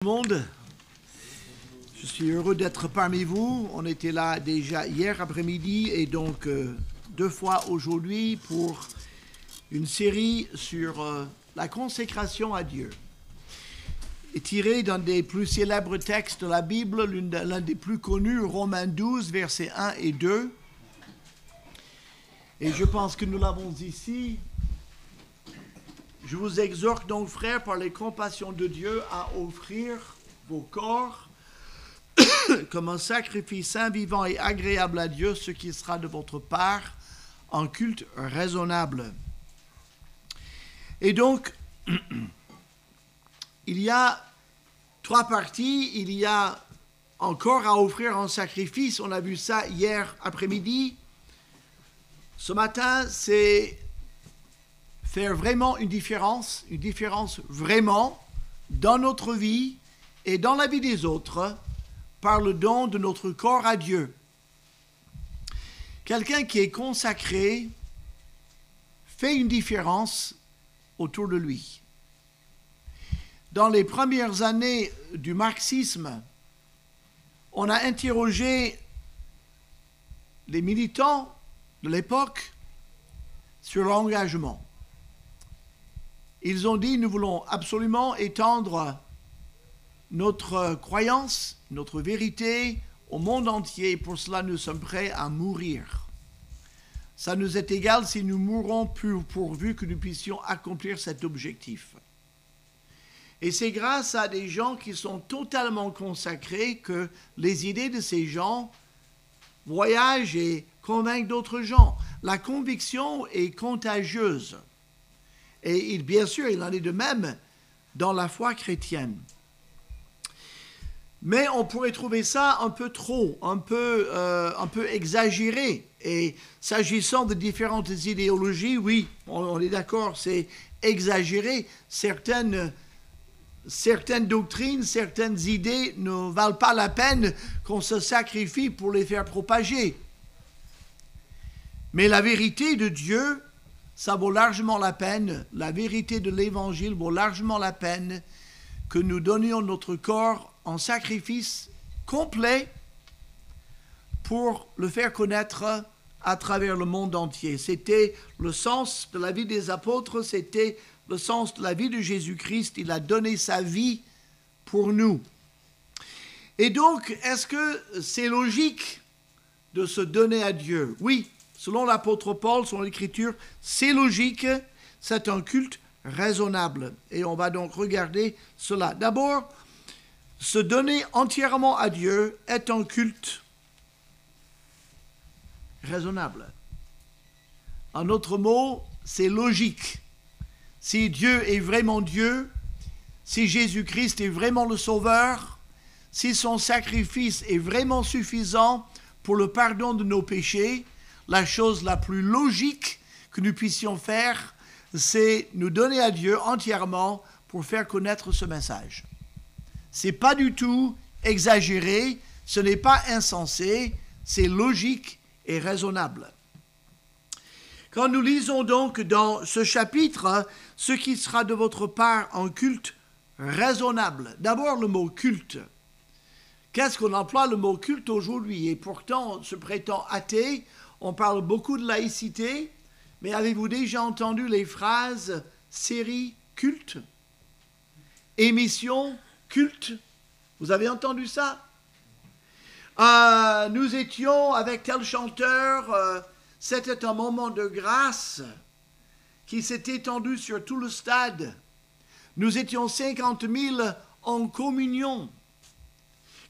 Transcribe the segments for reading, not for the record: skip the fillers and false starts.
Tout le monde, je suis heureux d'être parmi vous. On était là déjà hier après-midi et donc deux fois aujourd'hui pour une série sur la consécration à Dieu. Et tiré d'un des plus célèbres textes de la Bible, l'un des plus connus, Romains 12, versets 1 et 2. Et je pense que nous l'avons ici. Je vous exhorte donc, frères, par les compassions de Dieu, à offrir vos corps comme un sacrifice saint, vivant et agréable à Dieu, ce qui sera de votre part un culte raisonnable. Et donc, il y a trois parties. Il y a encore à offrir un sacrifice. On a vu ça hier après-midi. Ce matin, c'est faire vraiment une différence vraiment dans notre vie et dans la vie des autres par le don de notre corps à Dieu. Quelqu'un qui est consacré fait une différence autour de lui. Dans les premières années du marxisme, on a interrogé les militants de l'époque sur l'engagement. Ils ont dit, nous voulons absolument étendre notre croyance, notre vérité au monde entier. Pour cela, nous sommes prêts à mourir. Ça nous est égal si nous mourrons pourvu que nous puissions accomplir cet objectif. Et c'est grâce à des gens qui sont totalement consacrés que les idées de ces gens voyagent et convainquent d'autres gens. La conviction est contagieuse. Et bien sûr, il en est de même dans la foi chrétienne. Mais on pourrait trouver ça un peu trop, un peu exagéré. Et s'agissant de différentes idéologies, oui, on est d'accord, c'est exagéré. Certaines doctrines, certaines idées ne valent pas la peine qu'on se sacrifie pour les faire propager. Mais la vérité de Dieu, ça vaut largement la peine, la vérité de l'Évangile vaut largement la peine que nous donnions notre corps en sacrifice complet pour le faire connaître à travers le monde entier. C'était le sens de la vie des apôtres, c'était le sens de la vie de Jésus-Christ. Il a donné sa vie pour nous. Et donc, est-ce que c'est logique de se donner à Dieu? Oui. Selon l'apôtre Paul, selon l'Écriture, c'est logique, c'est un culte raisonnable. Et on va donc regarder cela. D'abord, se donner entièrement à Dieu est un culte raisonnable. En autre mot, c'est logique. Si Dieu est vraiment Dieu, si Jésus-Christ est vraiment le Sauveur, si son sacrifice est vraiment suffisant pour le pardon de nos péchés, la chose la plus logique que nous puissions faire, c'est nous donner à Dieu entièrement pour faire connaître ce message. Ce n'est pas du tout exagéré, ce n'est pas insensé, c'est logique et raisonnable. Quand nous lisons donc dans ce chapitre, ce qui sera de votre part un culte raisonnable. D'abord le mot culte. Qu'est-ce qu'on emploie le mot culte aujourd'hui? Et pourtant, se prétend athée, on parle beaucoup de laïcité, mais avez-vous déjà entendu les phrases série culte, émission culte? Vous avez entendu ça? Nous étions avec tel chanteur, c'était un moment de grâce qui s'est étendu sur tout le stade. Nous étions 50 000 en communion.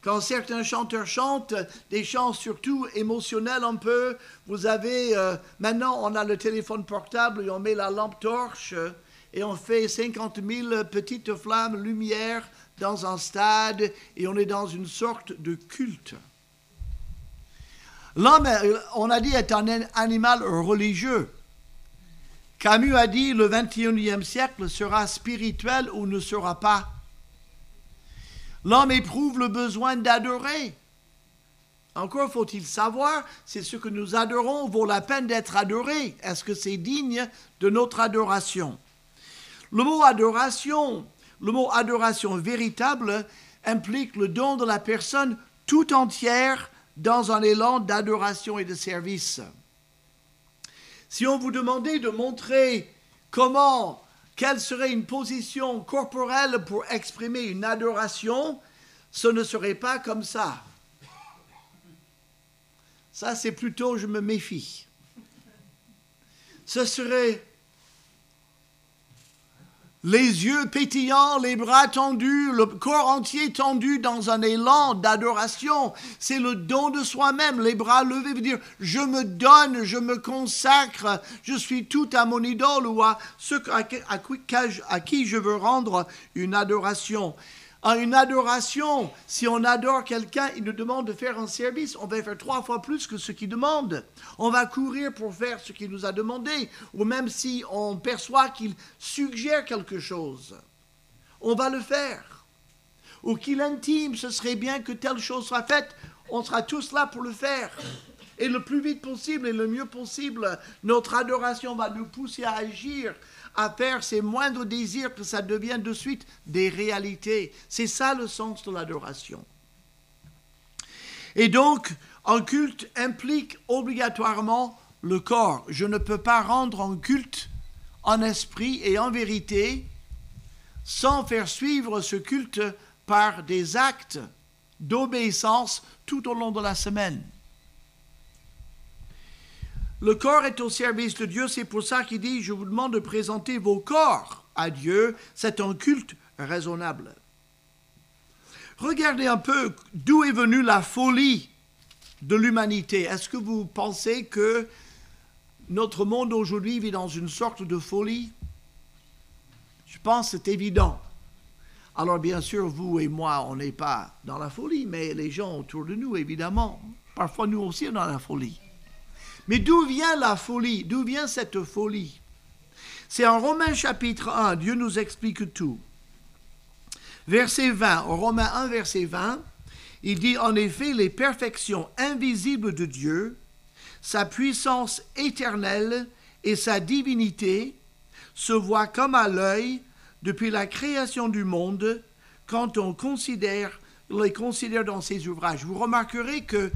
Quand certains chanteurs chantent, des chants surtout émotionnels un peu, vous avez, maintenant on a le téléphone portable et on met la lampe torche et on fait 50 000 petites flammes, lumière dans un stade et on est dans une sorte de culte. L'homme, on a dit, est un animal religieux. Camus a dit, le 21e siècle sera spirituel ou ne sera pas. L'homme éprouve le besoin d'adorer. Encore faut-il savoir si ce que nous adorons vaut la peine d'être adoré. Est-ce que c'est digne de notre adoration? Le mot adoration Le mot adoration véritable implique le don de la personne tout entière dans un élan d'adoration et de service. Si on vous demandait de montrer quelle serait une position corporelle pour exprimer une adoration, ce ne serait pas comme ça. Ça, c'est plutôt je me méfie. Ce serait les yeux pétillants, les bras tendus, le corps entier tendu dans un élan d'adoration. C'est le don de soi-même, les bras levés, veut dire je me donne, je me consacre, je suis tout à mon idole ou à qui je veux rendre une adoration. Une adoration, si on adore quelqu'un, il nous demande de faire un service, on va faire 3 fois plus que ce qu'il demande. On va courir pour faire ce qu'il nous a demandé, ou même si on perçoit qu'il suggère quelque chose, on va le faire. Ou qu'il intime, ce serait bien que telle chose soit faite, on sera tous là pour le faire. Et le plus vite possible et le mieux possible, notre adoration va nous pousser à agir, à faire ses moindres désirs, que ça devienne de suite des réalités. C'est ça le sens de l'adoration. Et donc, un culte implique obligatoirement le corps. Je ne peux pas rendre un culte en esprit et en vérité sans faire suivre ce culte par des actes d'obéissance tout au long de la semaine. Le corps est au service de Dieu, c'est pour ça qu'il dit « Je vous demande de présenter vos corps à Dieu, c'est un culte raisonnable. » Regardez un peu d'où est venue la folie de l'humanité. Est-ce que vous pensez que notre monde aujourd'hui vit dans une sorte de folie? Je pense que c'est évident. Alors bien sûr, vous et moi, on n'est pas dans la folie, mais les gens autour de nous, évidemment. Parfois, nous aussi, on est dans la folie. Mais d'où vient la folie? D'où vient cette folie? C'est en Romains chapitre 1, Dieu nous explique tout. Verset 20, en Romains 1, verset 20, il dit « En effet, les perfections invisibles de Dieu, sa puissance éternelle et sa divinité se voient comme à l'œil depuis la création du monde quand on les considère dans ses ouvrages. » Vous remarquerez que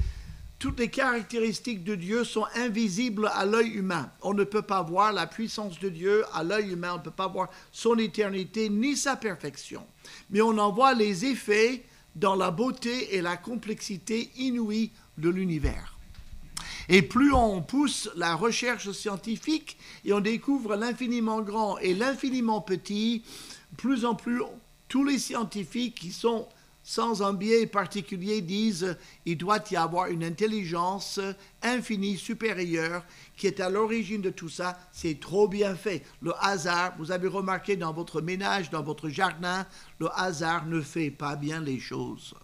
toutes les caractéristiques de Dieu sont invisibles à l'œil humain. On ne peut pas voir la puissance de Dieu à l'œil humain, on ne peut pas voir son éternité ni sa perfection. Mais on en voit les effets dans la beauté et la complexité inouïe de l'univers. Et plus on pousse la recherche scientifique et on découvre l'infiniment grand et l'infiniment petit, plus en plus tous les scientifiques qui sont sans un biais particulier, disent il doit y avoir une intelligence infinie, supérieure, qui est à l'origine de tout ça. C'est trop bien fait. Le hasard, vous avez remarqué dans votre ménage, dans votre jardin, le hasard ne fait pas bien les choses.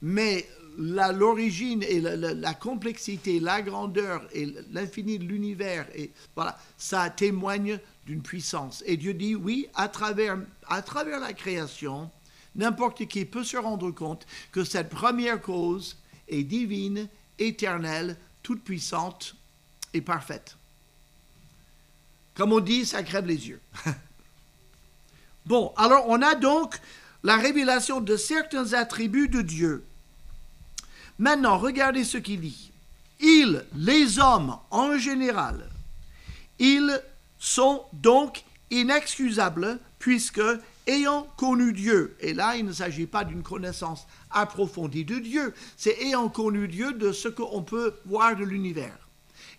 Mais l'origine et la complexité, la grandeur et l'infini de l'univers, et voilà, ça témoigne d'une puissance. Et Dieu dit, oui, à travers la création, n'importe qui peut se rendre compte que cette première cause est divine, éternelle, toute puissante et parfaite. Comme on dit, ça crève les yeux. Bon, alors on a donc la révélation de certains attributs de Dieu. Maintenant, regardez ce qu'il dit. Les hommes en général, ils sont donc inexcusables puisque, ayant connu Dieu, et là il ne s'agit pas d'une connaissance approfondie de Dieu, c'est ayant connu Dieu de ce qu'on peut voir de l'univers,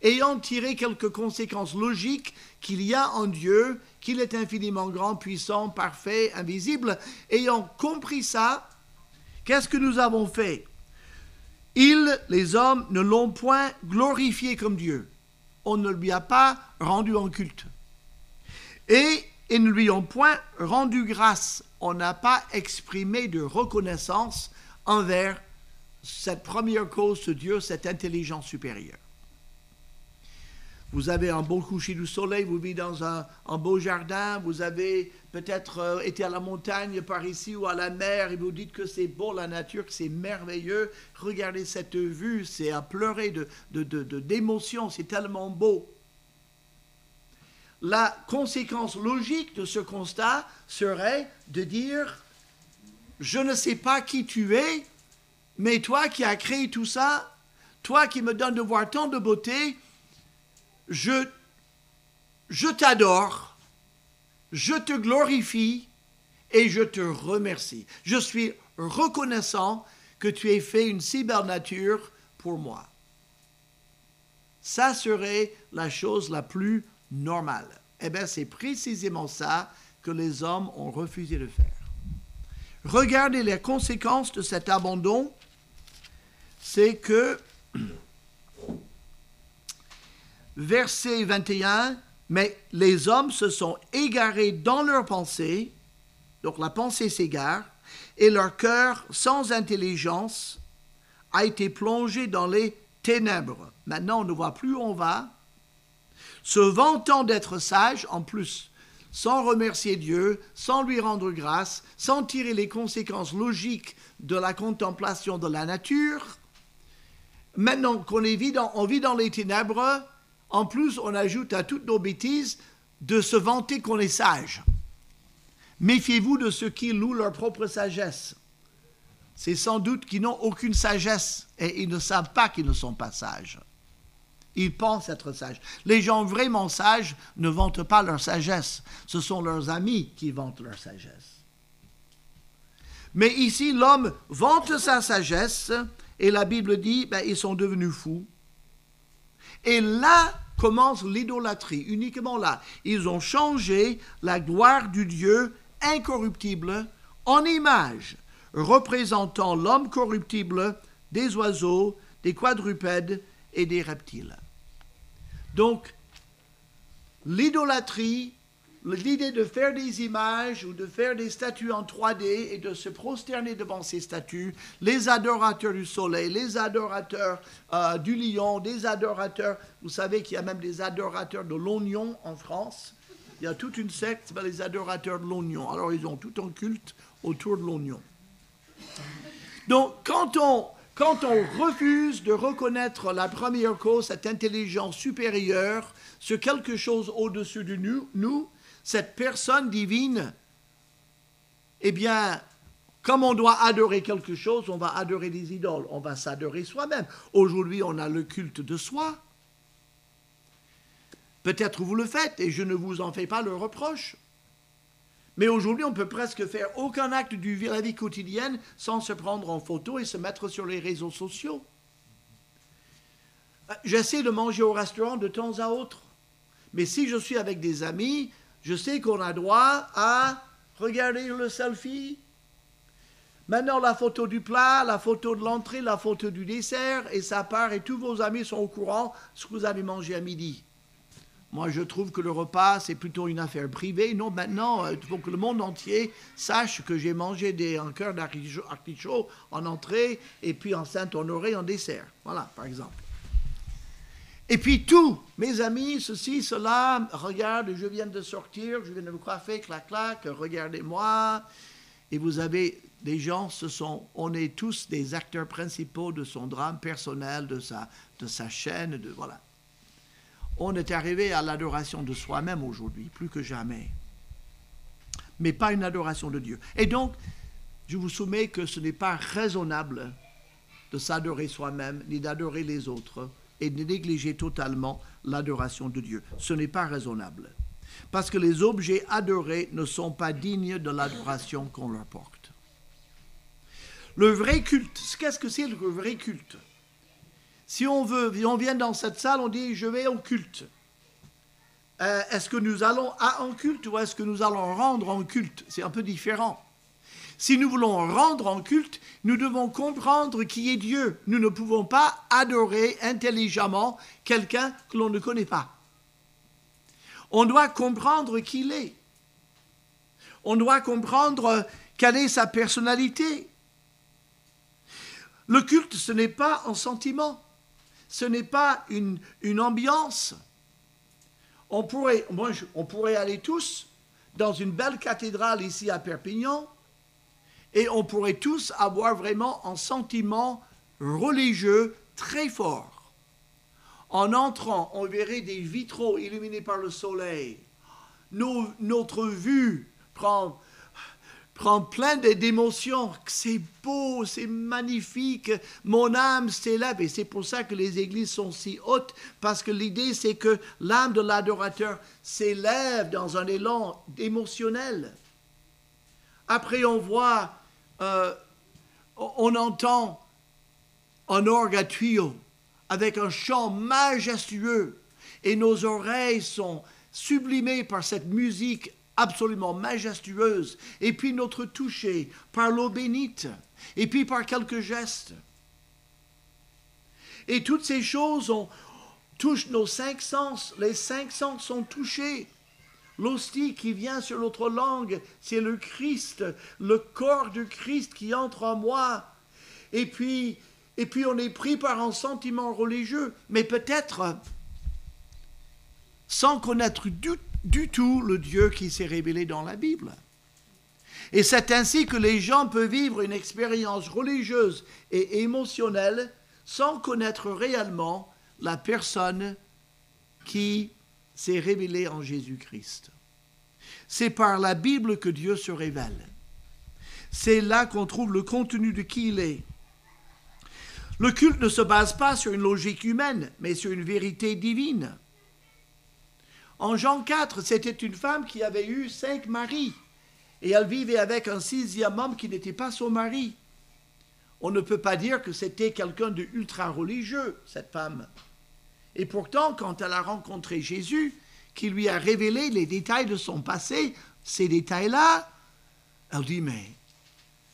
ayant tiré quelques conséquences logiques qu'il y a en Dieu, qu'il est infiniment grand, puissant, parfait, invisible, ayant compris ça, qu'est-ce que nous avons fait? Les hommes, ne l'ont point glorifié comme Dieu. On ne lui a pas rendu en culte. Et ils ne lui ont point rendu grâce. On n'a pas exprimé de reconnaissance envers cette première cause de Dieu, cette intelligence supérieure. Vous avez un beau coucher du soleil, vous vivez dans un beau jardin, vous avez peut-être été à la montagne par ici ou à la mer et vous dites que c'est beau la nature, que c'est merveilleux. Regardez cette vue, c'est à pleurer d'émotion, c'est tellement beau. la conséquence logique de ce constat serait de dire, je ne sais pas qui tu es, mais toi qui as créé tout ça, toi qui me donnes de voir tant de beauté, je t'adore, je te glorifie et je te remercie. Je suis reconnaissant que tu aies fait une si belle nature pour moi. Ça serait la chose la plus normale. Eh bien, c'est précisément ça que les hommes ont refusé de faire. Regardez les conséquences de cet abandon. C'est que, verset 21, mais les hommes se sont égarés dans leurs pensées, donc la pensée s'égare, et leur cœur, sans intelligence, a été plongé dans les ténèbres. Maintenant, on ne voit plus où on va. Se vantant d'être sage, en plus, sans remercier Dieu, sans lui rendre grâce, sans tirer les conséquences logiques de la contemplation de la nature. Maintenant qu'on on vit dans les ténèbres, en plus, on ajoute à toutes nos bêtises de se vanter qu'on est sage. Méfiez-vous de ceux qui louent leur propre sagesse. C'est sans doute qu'ils n'ont aucune sagesse et ils ne savent pas qu'ils ne sont pas sages. Ils pensent être sages. Les gens vraiment sages ne vantent pas leur sagesse. Ce sont leurs amis qui vantent leur sagesse. Mais ici, l'homme vante sa sagesse et la Bible dit, ils sont devenus fous. Et là commence l'idolâtrie, uniquement là. Ils ont changé la gloire du Dieu incorruptible en image, représentant l'homme corruptible, des oiseaux, des quadrupèdes et des reptiles. Donc, l'idolâtrie, l'idée de faire des images ou de faire des statues en 3D et de se prosterner devant ces statues, les adorateurs du soleil, les adorateurs du lion, des adorateurs, vous savez qu'il y a même des adorateurs de l'oignon en France. Il y a toute une secte, les adorateurs de l'oignon. Alors, ils ont tout un culte autour de l'oignon. Donc, quand on refuse de reconnaître la première cause, cette intelligence supérieure, ce quelque chose au-dessus de nous, cette personne divine, eh bien, comme on doit adorer quelque chose, on va adorer des idoles, on va s'adorer soi-même. Aujourd'hui, on a le culte de soi. Peut-être vous le faites et je ne vous en fais pas le reproche. Mais aujourd'hui, on ne peut presque faire aucun acte de la vie quotidienne sans se prendre en photo et se mettre sur les réseaux sociaux. J'essaie de manger au restaurant de temps à autre. Mais si je suis avec des amis, je sais qu'on a droit à regarder le selfie. Maintenant, la photo du plat, la photo de l'entrée, la photo du dessert, et ça part, et tous vos amis sont au courant de ce que vous avez mangé à midi. Moi, je trouve que le repas, c'est plutôt une affaire privée. Non, maintenant, il faut que le monde entier sache que j'ai mangé un cœur d'artichaut en entrée et puis en Saint-Honoré en dessert. Voilà, par exemple. Et puis tous, mes amis, ceci, cela, regarde, je viens de sortir, je viens de me coiffer, clac, clac, regardez-moi. Et vous avez des gens, on est tous des acteurs principaux de son drame personnel, de sa chaîne, voilà. On est arrivé à l'adoration de soi-même aujourd'hui, plus que jamais. Mais pas une adoration de Dieu. Et donc, je vous soumets que ce n'est pas raisonnable de s'adorer soi-même, ni d'adorer les autres, et de négliger totalement l'adoration de Dieu. Ce n'est pas raisonnable. Parce que les objets adorés ne sont pas dignes de l'adoration qu'on leur porte. Le vrai culte, qu'est-ce que c'est le vrai culte ? Si on vient dans cette salle, on dit « je vais au culte ». Est-ce que nous allons à un culte ou est-ce que nous allons rendre un culte ? C'est un peu différent. Si nous voulons rendre un culte, nous devons comprendre qui est Dieu. Nous ne pouvons pas adorer intelligemment quelqu'un que l'on ne connaît pas. On doit comprendre qui il est. On doit comprendre quelle est sa personnalité. Le culte, ce n'est pas un sentiment. Ce n'est pas une ambiance. On pourrait aller tous dans une belle cathédrale ici à Perpignan et on pourrait tous avoir vraiment un sentiment religieux très fort. En entrant, on verrait des vitraux illuminés par le soleil. notre vue prend plein d'émotions. C'est beau, c'est magnifique. Mon âme s'élève. Et c'est pour ça que les églises sont si hautes, parce que l'idée, c'est que l'âme de l'adorateur s'élève dans un élan émotionnel. Après, on voit, on entend un orgue à tuyau avec un chant majestueux. Et nos oreilles sont sublimées par cette musique absolument majestueuse, et puis notre toucher par l'eau bénite, et puis par quelques gestes. Et toutes ces choses touchent nos 5 sens. Les 5 sens sont touchés. L'hostie qui vient sur notre langue, c'est le Christ, le corps du Christ qui entre en moi. Et puis on est pris par un sentiment religieux, mais peut-être sans connaître du tout le Dieu qui s'est révélé dans la Bible. Et c'est ainsi que les gens peuvent vivre une expérience religieuse et émotionnelle sans connaître réellement la personne qui s'est révélée en Jésus-Christ. C'est par la Bible que Dieu se révèle. C'est là qu'on trouve le contenu de qui il est. Le culte ne se base pas sur une logique humaine, mais sur une vérité divine. En Jean 4, c'était une femme qui avait eu 5 maris et elle vivait avec un 6e homme qui n'était pas son mari. On ne peut pas dire que c'était quelqu'un de ultra religieux, cette femme. Et pourtant, quand elle a rencontré Jésus, qui lui a révélé les détails de son passé, ces détails-là, elle dit, mais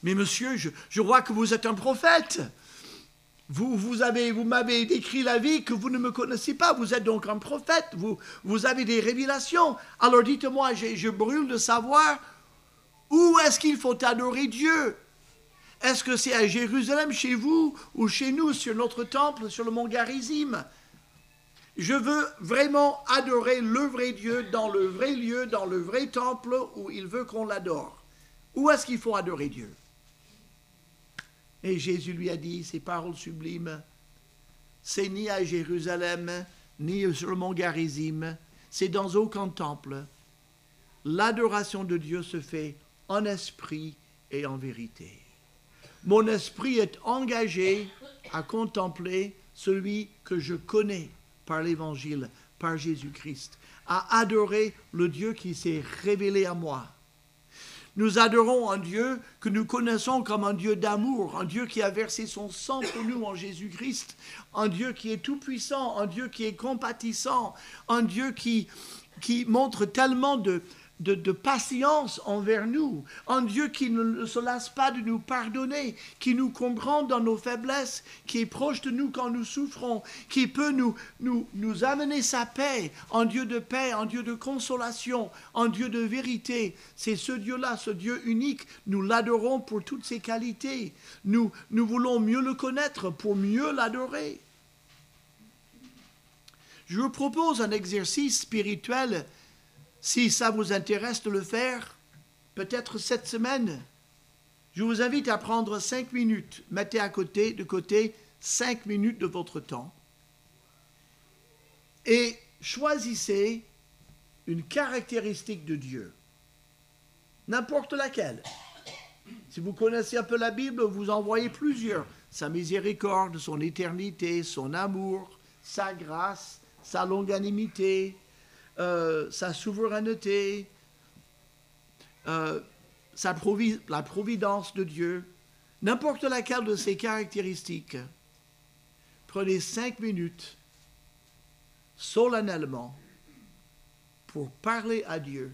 monsieur, je vois que vous êtes un prophète. Vous m'avez décrit la vie que vous ne me connaissez pas. Vous êtes donc un prophète. Vous avez des révélations. Alors dites-moi, je brûle de savoir où est-ce qu'il faut adorer Dieu. Est-ce que c'est à Jérusalem, chez vous, ou chez nous, sur notre temple, sur le mont Garizim? Je veux vraiment adorer le vrai Dieu dans le vrai lieu, dans le vrai temple où il veut qu'on l'adore. Où est-ce qu'il faut adorer Dieu? Et Jésus lui a dit ces paroles sublimes, c'est ni à Jérusalem, ni sur le mont Garizim, c'est dans aucun temple. L'adoration de Dieu se fait en esprit et en vérité. Mon esprit est engagé à contempler celui que je connais par l'Évangile, par Jésus-Christ, à adorer le Dieu qui s'est révélé à moi. Nous adorons un Dieu que nous connaissons comme un Dieu d'amour, un Dieu qui a versé son sang pour nous en Jésus-Christ, un Dieu qui est tout-puissant, un Dieu qui est compatissant, un Dieu qui montre tellement de patience envers nous, un Dieu qui ne se lasse pas de nous pardonner, qui nous comprend dans nos faiblesses, qui est proche de nous quand nous souffrons, qui peut nous amener sa paix, un Dieu de consolation, un Dieu de vérité. C'est ce Dieu-là, ce Dieu unique, nous l'adorons pour toutes ses qualités. Nous voulons mieux le connaître pour mieux l'adorer. Je vous propose un exercice spirituel. Si ça vous intéresse de le faire, peut-être cette semaine, je vous invite à prendre 5 minutes. Mettez de côté 5 minutes de votre temps et choisissez une caractéristique de Dieu, n'importe laquelle. Si vous connaissez un peu la Bible, vous en voyez plusieurs. Sa miséricorde, son éternité, son amour, sa grâce, sa longanimité, sa souveraineté, la providence de Dieu, n'importe laquelle de ces caractéristiques. Prenez 5 minutes solennellement pour parler à Dieu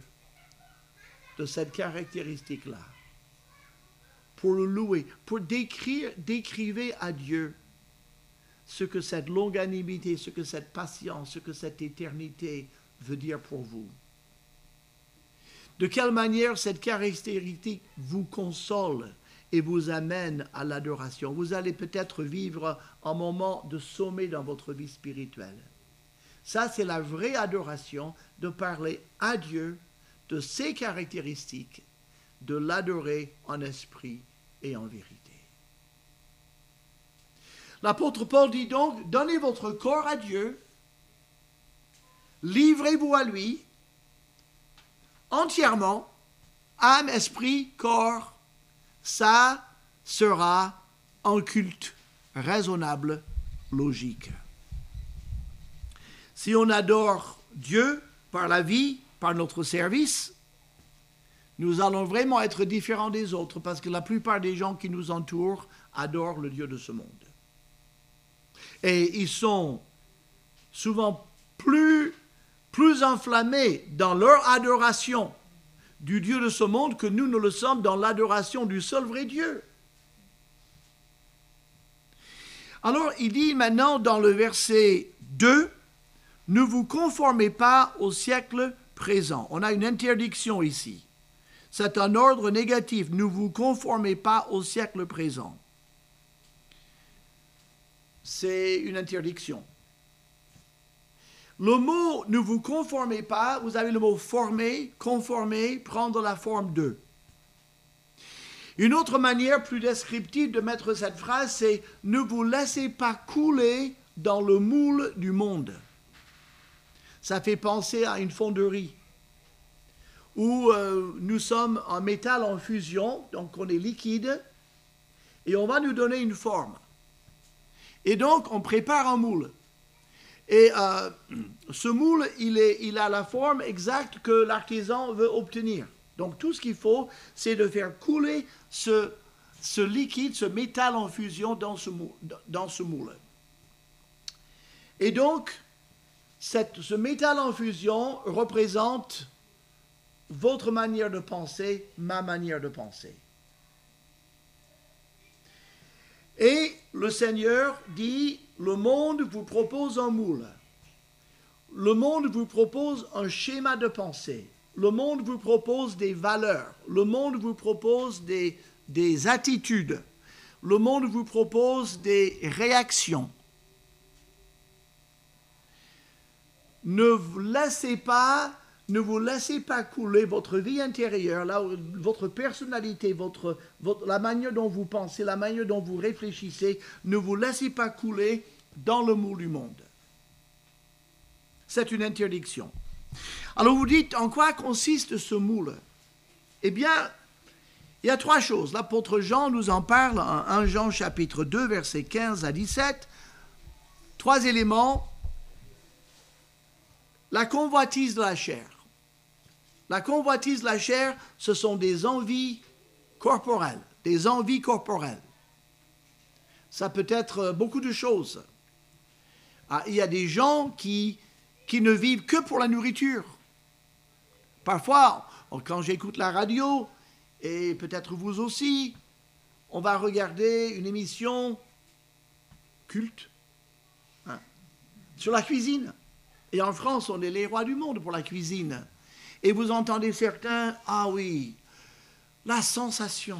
de cette caractéristique-là, pour le louer, pour décrivez à Dieu ce que cette longanimité, ce que cette patience, ce que cette éternité veut dire pour vous. De quelle manière cette caractéristique vous console et vous amène à l'adoration. Vous allez peut-être vivre un moment de sommet dans votre vie spirituelle. Ça, c'est la vraie adoration, de parler à Dieu de ses caractéristiques, de l'adorer en esprit et en vérité. L'apôtre Paul dit donc, donnez votre corps à Dieu, livrez-vous à lui, entièrement, âme, esprit, corps, ça sera un culte raisonnable, logique. Si on adore Dieu par la vie, par notre service, nous allons vraiment être différents des autres parce que la plupart des gens qui nous entourent adorent le Dieu de ce monde. Et ils sont souvent plus enflammés dans leur adoration du Dieu de ce monde que nous ne le sommes dans l'adoration du seul vrai Dieu. Alors, il dit maintenant dans le verset 2, « Ne vous conformez pas au siècle présent. » On a une interdiction ici. C'est un ordre négatif. « Ne vous conformez pas au siècle présent. » C'est une interdiction. Le mot « ne vous conformez pas », vous avez le mot « former »,« conformer », prendre la forme de. Une autre manière plus descriptive de mettre cette phrase, c'est « ne vous laissez pas couler dans le moule du monde ». Ça fait penser à une fonderie où nous sommes en métal en fusion, donc on est liquide, et on va nous donner une forme. Et donc, on prépare un moule. Et ce moule, il a la forme exacte que l'artisan veut obtenir. Donc, tout ce qu'il faut, c'est de faire couler ce liquide, ce métal en fusion dans ce moule. Et donc, ce métal en fusion représente votre manière de penser, ma manière de penser. Et le Seigneur dit, le monde vous propose un moule. Le monde vous propose un schéma de pensée. Le monde vous propose des valeurs. Le monde vous propose des attitudes. Le monde vous propose des réactions. Ne vous laissez pas couler votre vie intérieure, votre personnalité, la manière dont vous pensez, la manière dont vous réfléchissez, ne vous laissez pas couler dans le moule du monde. C'est une interdiction. Alors vous dites, en quoi consiste ce moule? Eh bien, il y a 3 choses. L'apôtre Jean nous en parle en 1 Jean chapitre 2, versets 15 à 17. 3 éléments. La convoitise de la chair. La convoitise de la chair, ce sont des envies corporelles, des envies corporelles. Ça peut être beaucoup de choses. Il y a des gens qui ne vivent que pour la nourriture. Parfois, quand j'écoute la radio, et peut-être vous aussi, on va regarder une émission culte sur la cuisine. Et en France, on est les rois du monde pour la cuisine. Et vous entendez certains, ah oui, la sensation.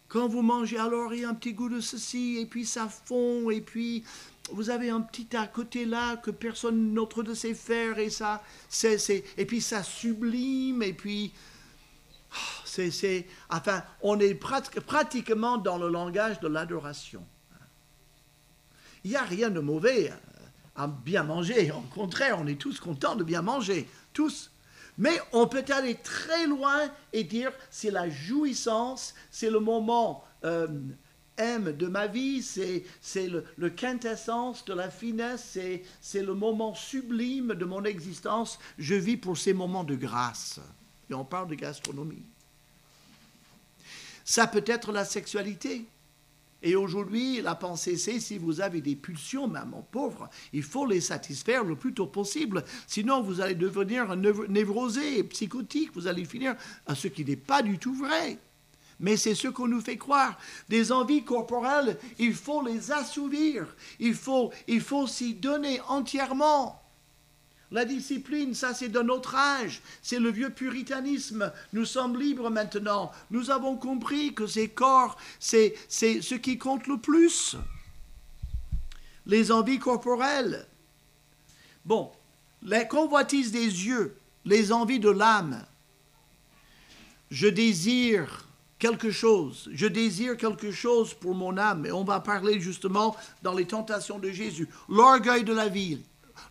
Quand vous mangez, alors il y a un petit goût de ceci, et puis ça fond, et puis vous avez un petit à côté là que personne d'autre ne sait faire, et ça, et puis ça sublime, et puis enfin, on est pratiquement dans le langage de l'adoration. Il n'y a rien de mauvais à bien manger. Au contraire, on est tous contents de bien manger, tous. Mais on peut aller très loin et dire c'est la jouissance, c'est le moment M de ma vie, c'est le quintessence de la finesse, c'est le moment sublime de mon existence. Je vis pour ces moments de grâce. Et on parle de gastronomie. Ça peut être la sexualité. Et aujourd'hui, la pensée, c'est si vous avez des pulsions, même mon pauvre, il faut les satisfaire le plus tôt possible. Sinon, vous allez devenir névrosé et psychotique. Vous allez finir à ce qui n'est pas du tout vrai. Mais c'est ce qu'on nous fait croire. Des envies corporelles, il faut les assouvir. Il faut s'y donner entièrement. La discipline, ça c'est d'un autre âge, c'est le vieux puritanisme. Nous sommes libres maintenant. Nous avons compris que ces corps, c'est ce qui compte le plus. Les envies corporelles. Bon, les convoitises des yeux, les envies de l'âme. Je désire quelque chose pour mon âme. Et on va parler justement dans les tentations de Jésus. L'orgueil de la vie.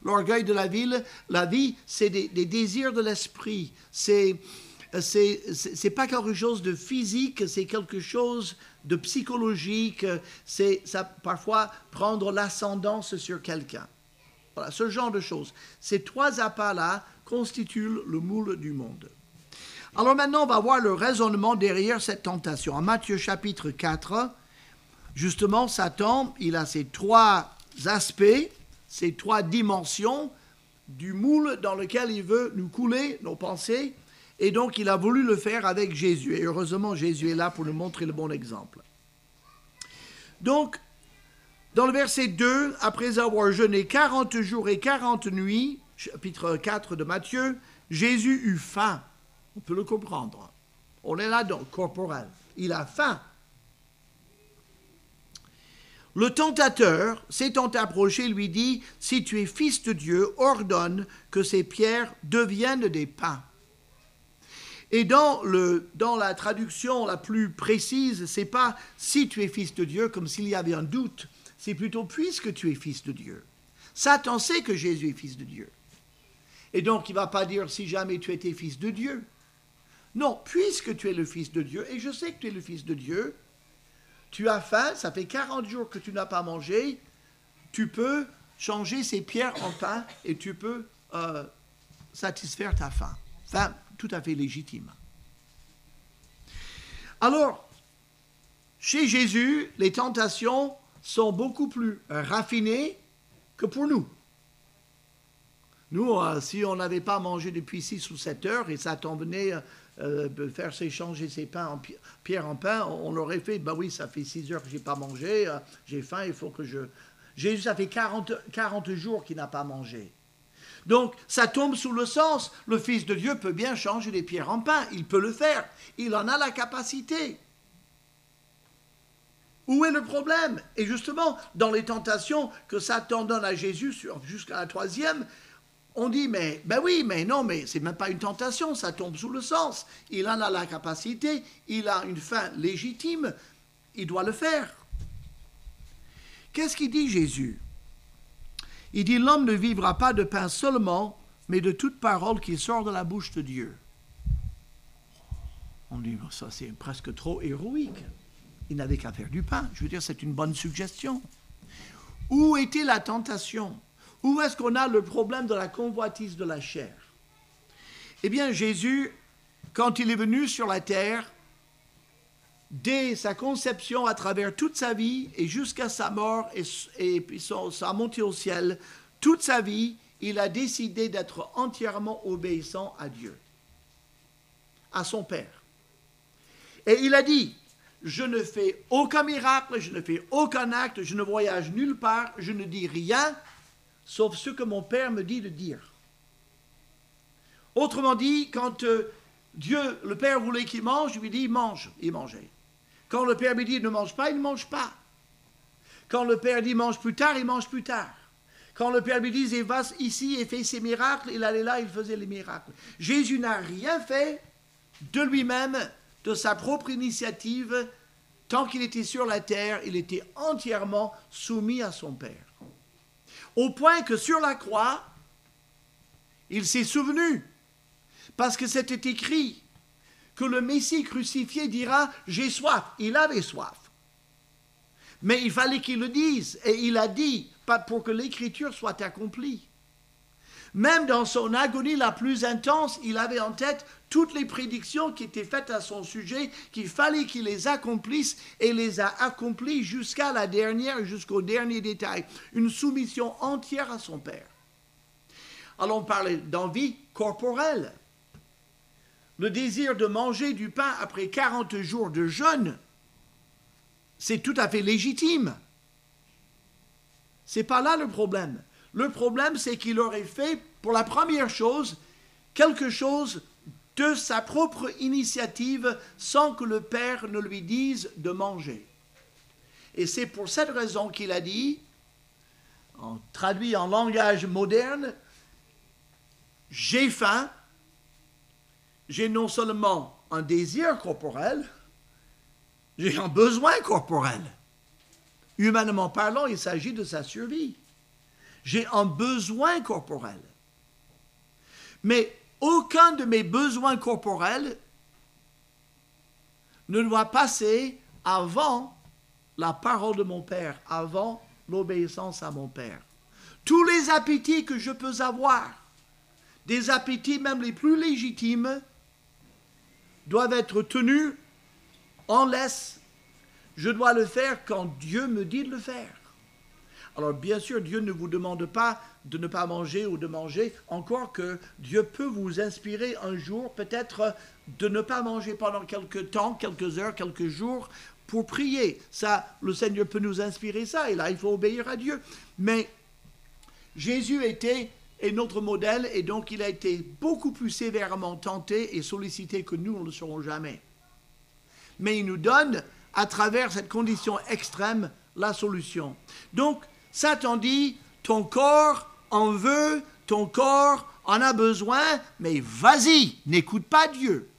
l'orgueil de la vie, c'est des désirs de l'esprit. C'est pas quelque chose de physique, c'est quelque chose de psychologique. Ça parfois prendre l'ascendance sur quelqu'un. Voilà, ce genre de choses. Ces trois appâts-là constituent le moule du monde. Alors maintenant, on va voir le raisonnement derrière cette tentation. En Matthieu chapitre 4, justement, Satan, il a ces trois aspects, ces trois dimensions du moule dans lequel il veut nous couler nos pensées. Et donc, il a voulu le faire avec Jésus. Et heureusement, Jésus est là pour nous montrer le bon exemple. Donc, dans le verset 2, après avoir jeûné 40 jours et 40 nuits, chapitre 4 de Matthieu, Jésus eut faim. On peut le comprendre. On est là donc, corporel. Il a faim. Le tentateur, s'étant approché, lui dit, « Si tu es fils de Dieu, ordonne que ces pierres deviennent des pains. » Et dans la traduction la plus précise, c'est pas « si tu es fils de Dieu » comme s'il y avait un doute, c'est plutôt « puisque tu es fils de Dieu ». Satan sait que Jésus est fils de Dieu. Et donc, il ne va pas dire « si jamais tu étais fils de Dieu ». Non, puisque tu es le fils de Dieu, et je sais que tu es le fils de Dieu, tu as faim, ça fait 40 jours que tu n'as pas mangé, tu peux changer ces pierres en pain et tu peux satisfaire ta faim. Faim tout à fait légitime. Alors, chez Jésus, les tentations sont beaucoup plus raffinées que pour nous. Nous, si on n'avait pas mangé depuis 6 ou 7 heures et Satan venait faire s'échanger ses pains en pierre en pain, on aurait fait, ben oui, ça fait 6 heures que je n'ai pas mangé, j'ai faim, il faut que je... Jésus, ça fait 40 jours qu'il n'a pas mangé. Donc, ça tombe sous le sens, le Fils de Dieu peut bien changer les pierres en pain, il peut le faire, il en a la capacité. Où est le problème? Et justement, dans les tentations que Satan donne à Jésus jusqu'à la 3e, on dit, mais ben oui, mais non, mais c'est même pas une tentation, ça tombe sous le sens. Il en a la capacité, il a une fin légitime, il doit le faire. Qu'est-ce qu'il dit Jésus? Il dit, l'homme ne vivra pas de pain seulement, mais de toute parole qui sort de la bouche de Dieu. On dit, ça c'est presque trop héroïque. Il n'avait qu'à faire du pain. Je veux dire, c'est une bonne suggestion. Où était la tentation? Où est-ce qu'on a le problème de la convoitise de la chair? Eh bien, Jésus, quand il est venu sur la terre, dès sa conception à travers toute sa vie et jusqu'à sa mort et puis sa montée au ciel, toute sa vie, il a décidé d'être entièrement obéissant à Dieu, à son Père. Et il a dit, je ne fais aucun miracle, je ne fais aucun acte, je ne voyage nulle part, je ne dis rien, sauf ce que mon Père me dit de dire. Autrement dit, quand Dieu, le Père voulait qu'il mange, il lui dit, mange, il mangeait. Quand le Père lui dit, ne mange pas, il ne mange pas. Quand le Père dit, mange plus tard, il mange plus tard. Quand le Père lui dit, il va ici et fait ses miracles, il allait là, il faisait les miracles. Jésus n'a rien fait de lui-même, de sa propre initiative. Tant qu'il était sur la terre, il était entièrement soumis à son Père. Au point que sur la croix, il s'est souvenu, parce que c'était écrit, que le Messie crucifié dira « j'ai soif ». Il avait soif. Mais il fallait qu'il le dise, et il a dit, pas pour que l'écriture soit accomplie. Même dans son agonie la plus intense, il avait en tête toutes les prédictions qui étaient faites à son sujet, qu'il fallait qu'il les accomplisse, et les a accomplies jusqu'à la dernière, jusqu'au dernier détail. Une soumission entière à son Père. Alors on parlait d'envie corporelle. Le désir de manger du pain après 40 jours de jeûne, c'est tout à fait légitime. C'est pas là le problème. Le problème, c'est qu'il aurait fait, pour la première chose, quelque chose de sa propre initiative sans que le Père ne lui dise de manger. Et c'est pour cette raison qu'il a dit, traduit en langage moderne, « J'ai faim ». J'ai non seulement un désir corporel, j'ai un besoin corporel. Humainement parlant, il s'agit de sa survie. J'ai un besoin corporel. Mais aucun de mes besoins corporels ne doit passer avant la parole de mon Père, avant l'obéissance à mon Père. Tous les appétits que je peux avoir, des appétits même les plus légitimes, doivent être tenus en laisse. Je dois le faire quand Dieu me dit de le faire. Alors bien sûr, Dieu ne vous demande pas de ne pas manger ou de manger, encore que Dieu peut vous inspirer un jour peut-être de ne pas manger pendant quelques temps, quelques heures, quelques jours pour prier. Ça, le Seigneur peut nous inspirer ça, et là il faut obéir à Dieu. Mais Jésus est notre modèle, et donc il a été beaucoup plus sévèrement tenté et sollicité que nous ne le serons jamais. Mais il nous donne, à travers cette condition extrême, la solution. Donc, Satan dit, ton corps en veut, ton corps en a besoin, mais vas-y, n'écoute pas Dieu.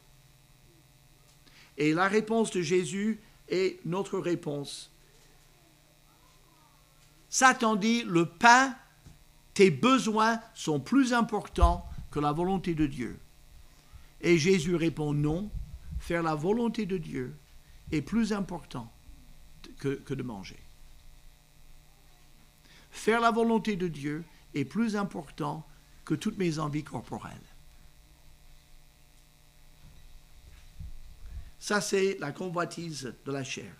Et la réponse de Jésus est notre réponse. Satan dit, le pain, tes besoins sont plus importants que la volonté de Dieu. Et Jésus répond non, faire la volonté de Dieu est plus important que de manger. Faire la volonté de Dieu est plus important que toutes mes envies corporelles. Ça, c'est la convoitise de la chair.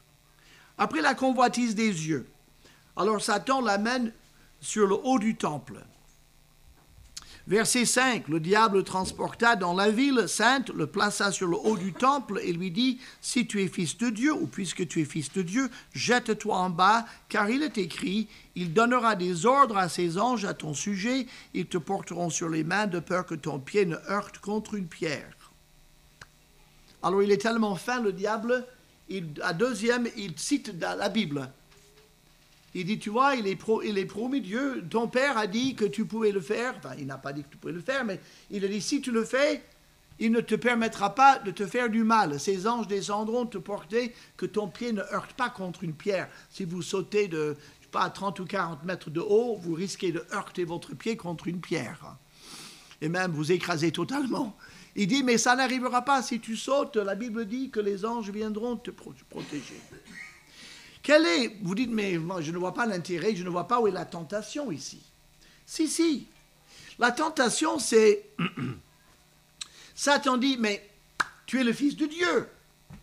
Après la convoitise des yeux, alors Satan l'amène sur le haut du temple. Verset 5, le diable le transporta dans la ville sainte, le plaça sur le haut du temple et lui dit, si tu es fils de Dieu, ou puisque tu es fils de Dieu, jette-toi en bas, car il est écrit, il donnera des ordres à ses anges à ton sujet, ils te porteront sur les mains de peur que ton pied ne heurte contre une pierre. Alors il est tellement fin, le diable, à deuxième, il cite dans la Bible. Il dit, tu vois, il est promis Dieu, ton père a dit que tu pouvais le faire, enfin il n'a pas dit que tu pouvais le faire, mais il a dit, si tu le fais, il ne te permettra pas de te faire du mal. Ces anges descendront te porter, que ton pied ne heurte pas contre une pierre. Si vous sautez de, je sais pas, 30 ou 40 mètres de haut, vous risquez de heurter votre pied contre une pierre. Et même vous écraser totalement. Il dit, mais ça n'arrivera pas si tu sautes, la Bible dit que les anges viendront te protéger. Vous dites, mais moi, je ne vois pas l'intérêt, je ne vois pas où est la tentation ici. Si. La tentation, c'est, Satan dit, mais tu es le fils de Dieu.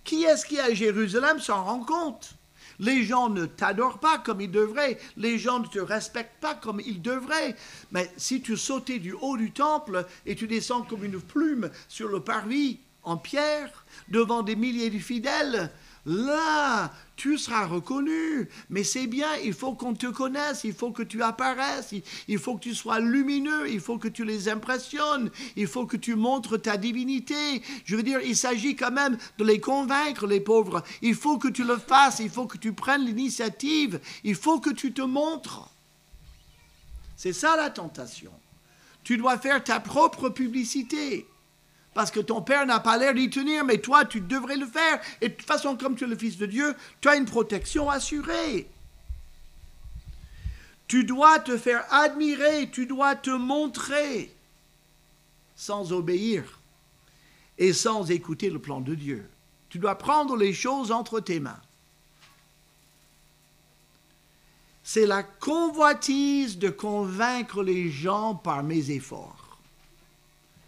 Qui est-ce qui est à Jérusalem s'en rend compte? Les gens ne t'adorent pas comme ils devraient. Les gens ne te respectent pas comme ils devraient. Mais si tu sautais du haut du temple et tu descends comme une plume sur le parvis en pierre, devant des milliers de fidèles, là, tu seras reconnu. Mais c'est bien, il faut qu'on te connaisse, il faut que tu apparaisses, il faut que tu sois lumineux, il faut que tu les impressionnes, il faut que tu montres ta divinité. Je veux dire, il s'agit quand même de les convaincre, les pauvres. Il faut que tu le fasses, il faut que tu prennes l'initiative, il faut que tu te montres. C'est ça la tentation. Tu dois faire ta propre publicité. Parce que ton père n'a pas l'air d'y tenir, mais toi, tu devrais le faire. Et de toute façon, comme tu es le fils de Dieu, tu as une protection assurée. Tu dois te faire admirer, tu dois te montrer sans obéir et sans écouter le plan de Dieu. Tu dois prendre les choses entre tes mains. C'est la convoitise de convaincre les gens par mes efforts.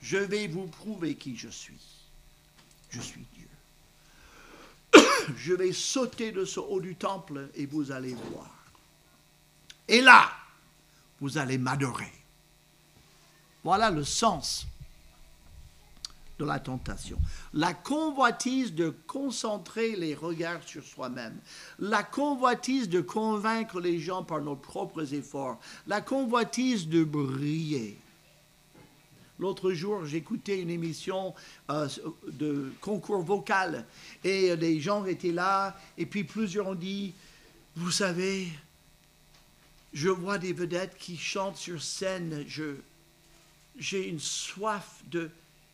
Je vais vous prouver qui je suis. Je suis Dieu. Je vais sauter de ce haut du temple et vous allez voir. Et là, vous allez m'adorer. Voilà le sens de la tentation. La convoitise de concentrer les regards sur soi-même. La convoitise de convaincre les gens par nos propres efforts. La convoitise de briller. L'autre jour, j'écoutais une émission de concours vocal et les gens étaient là et puis plusieurs ont dit, vous savez, je vois des vedettes qui chantent sur scène, j'ai une soif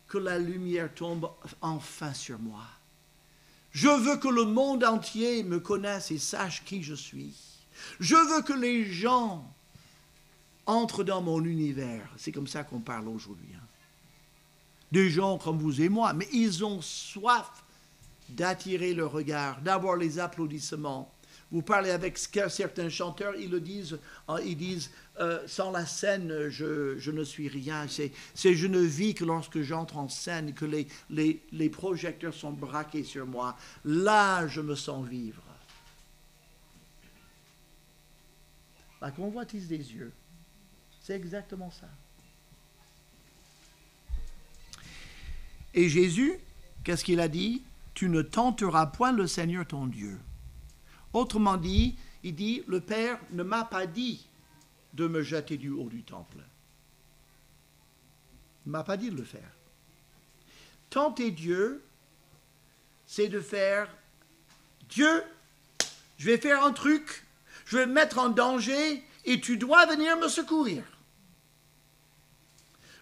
que la lumière tombe enfin sur moi. Je veux que le monde entier me connaisse et sache qui je suis. Je veux que les gens entre dans mon univers. C'est comme ça qu'on parle aujourd'hui. Hein. Des gens comme vous et moi, mais ils ont soif d'attirer le regard, d'avoir les applaudissements. Vous parlez avec certains chanteurs, ils disent, sans la scène, je ne suis rien. C'est je ne vis que lorsque j'entre en scène, que les projecteurs sont braqués sur moi. Là, je me sens vivre. La convoitise des yeux, c'est exactement ça. Et Jésus, qu'est-ce qu'il a dit? Tu ne tenteras point le Seigneur ton Dieu. Autrement dit, il dit, le Père ne m'a pas dit de me jeter du haut du temple. Il ne m'a pas dit de le faire. Tenter Dieu, c'est de faire, Dieu, je vais faire un truc, je vais me mettre en danger et tu dois venir me secourir.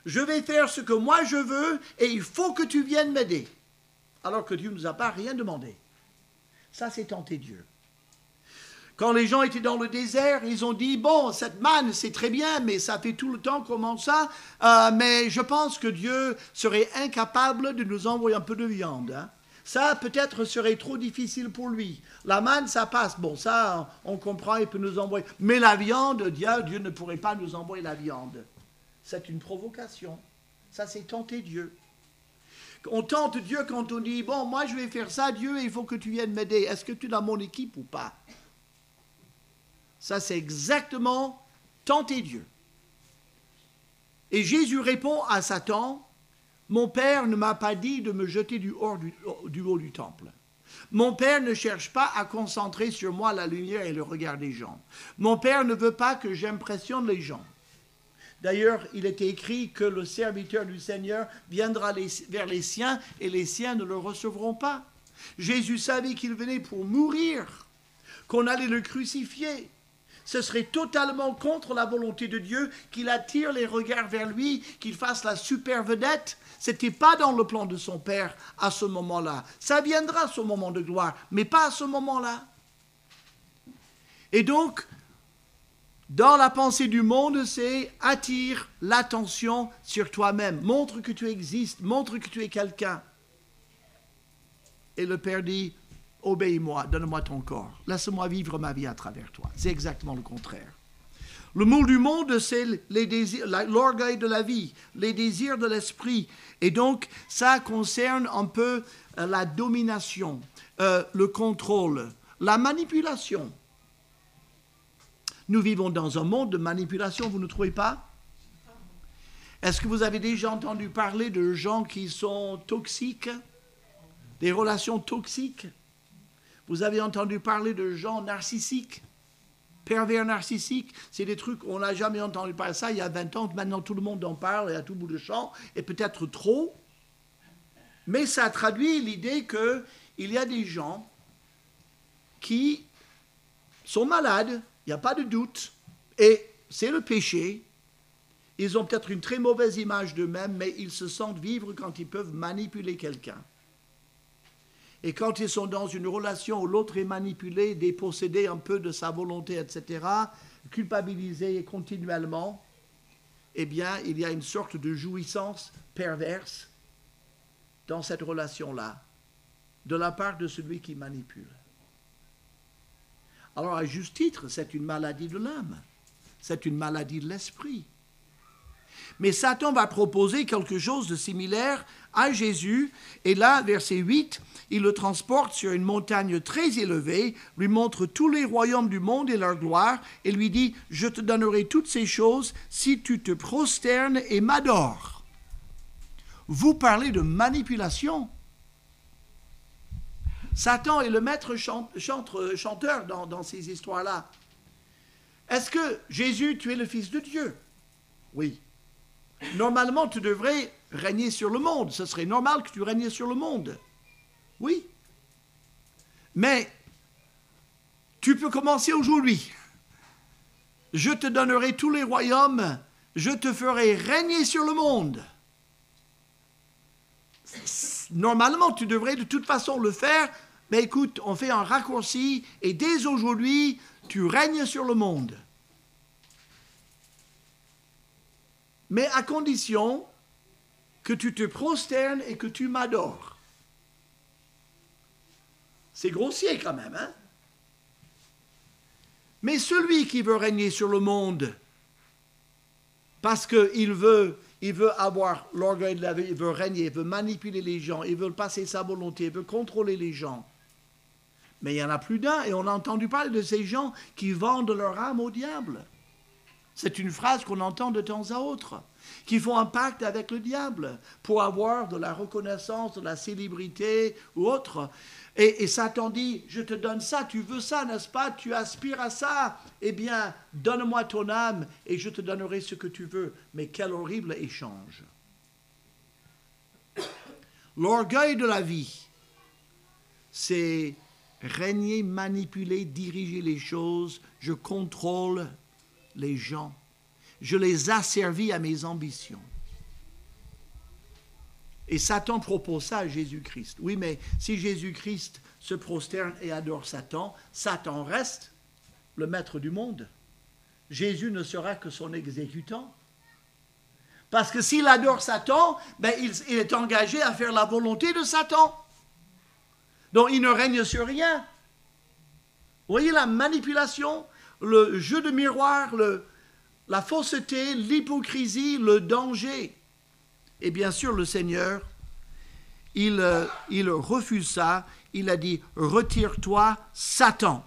Je vais faire ce que moi je veux et il faut que tu viennes m'aider. Alors que Dieu ne nous a pas rien demandé. Ça, c'est tenter Dieu. Quand les gens étaient dans le désert, ils ont dit, bon, cette manne, c'est très bien, mais ça fait tout le temps comment ça, mais je pense que Dieu serait incapable de nous envoyer un peu de viande. Hein. Ça, peut-être, serait trop difficile pour lui. La manne, ça passe. Bon, ça, on comprend, il peut nous envoyer. Mais la viande, Dieu ne pourrait pas nous envoyer la viande. C'est une provocation. Ça, c'est tenter Dieu. On tente Dieu quand on dit, bon, moi, je vais faire ça, Dieu, il faut que tu viennes m'aider. Est-ce que tu es dans mon équipe ou pas? Ça, c'est exactement tenter Dieu. Et Jésus répond à Satan, mon Père ne m'a pas dit de me jeter du haut du temple. Mon Père ne cherche pas à concentrer sur moi la lumière et le regard des gens. Mon Père ne veut pas que j'impressionne les gens. D'ailleurs, il était écrit que le serviteur du Seigneur viendra vers les siens et les siens ne le recevront pas. Jésus savait qu'il venait pour mourir, qu'on allait le crucifier. Ce serait totalement contre la volonté de Dieu qu'il attire les regards vers lui, qu'il fasse la super vedette. Ce n'était pas dans le plan de son Père à ce moment-là. Ça viendra ce moment de gloire, mais pas à ce moment-là. Et donc, dans la pensée du monde, c'est attire l'attention sur toi-même. Montre que tu existes, montre que tu es quelqu'un. Et le Père dit, obéis-moi, donne-moi ton corps. Laisse-moi vivre ma vie à travers toi. C'est exactement le contraire. Le mot du monde, c'est l'orgueil de la vie, les désirs de l'esprit. Et donc, ça concerne un peu la domination, le contrôle, la manipulation. Nous vivons dans un monde de manipulation, vous ne trouvez pas? Est-ce que vous avez déjà entendu parler de gens qui sont toxiques, des relations toxiques? Vous avez entendu parler de gens narcissiques, pervers narcissiques? C'est des trucs, on n'a jamais entendu parler de ça il y a 20 ans, maintenant tout le monde en parle et à tout bout de champ, et peut-être trop. Mais ça traduit l'idée qu'il y a des gens qui sont malades, il n'y a pas de doute, et c'est le péché. Ils ont peut-être une très mauvaise image d'eux-mêmes, mais ils se sentent vivre quand ils peuvent manipuler quelqu'un. Et quand ils sont dans une relation où l'autre est manipulé, dépossédé un peu de sa volonté, etc., culpabilisé continuellement, eh bien, il y a une sorte de jouissance perverse dans cette relation-là, de la part de celui qui manipule. Alors, à juste titre, c'est une maladie de l'âme, c'est une maladie de l'esprit. Mais Satan va proposer quelque chose de similaire à Jésus. Et là, verset 8, il le transporte sur une montagne très élevée, lui montre tous les royaumes du monde et leur gloire, et lui dit, je te donnerai toutes ces choses si tu te prosternes et m'adores. Vous parlez de manipulation. Satan est le maître chanteur dans ces histoires-là. Est-ce que Jésus, tu es le Fils de Dieu? Oui. Normalement, tu devrais régner sur le monde. Ce serait normal que tu régnes sur le monde. Oui. Mais tu peux commencer aujourd'hui. Je te donnerai tous les royaumes. Je te ferai régner sur le monde. Normalement, tu devrais de toute façon le faire. Mais écoute, on fait un raccourci et dès aujourd'hui, tu règnes sur le monde. mais à condition que tu te prosternes et que tu m'adores. C'est grossier quand même, hein? Mais celui qui veut régner sur le monde, parce qu'il veut avoir l'orgueil de la vie, il veut régner, il veut manipuler les gens, il veut passer sa volonté, il veut contrôler les gens. Mais il y en a plus d'un, et on a entendu parler de ces gens qui vendent leur âme au diable. C'est une phrase qu'on entend de temps à autre, qui font un pacte avec le diable pour avoir de la reconnaissance, de la célébrité ou autre. Et Satan dit, je te donne ça, tu veux ça, n'est-ce pas? Tu aspires à ça. Eh bien, donne-moi ton âme et je te donnerai ce que tu veux. Mais quel horrible échange. L'orgueil de la vie, c'est régner, manipuler, diriger les choses. Je contrôle les gens. Je les asservis à mes ambitions. Et Satan propose ça à Jésus-Christ. Oui, mais si Jésus-Christ se prosterne et adore Satan, Satan reste le maître du monde. Jésus ne sera que son exécutant. Parce que s'il adore Satan, ben il est engagé à faire la volonté de Satan. Donc il ne règne sur rien. Vous voyez la manipulation, le jeu de miroir, la fausseté, l'hypocrisie, le danger. Et bien sûr, le Seigneur, il refuse ça. Il a dit, retire-toi, Satan.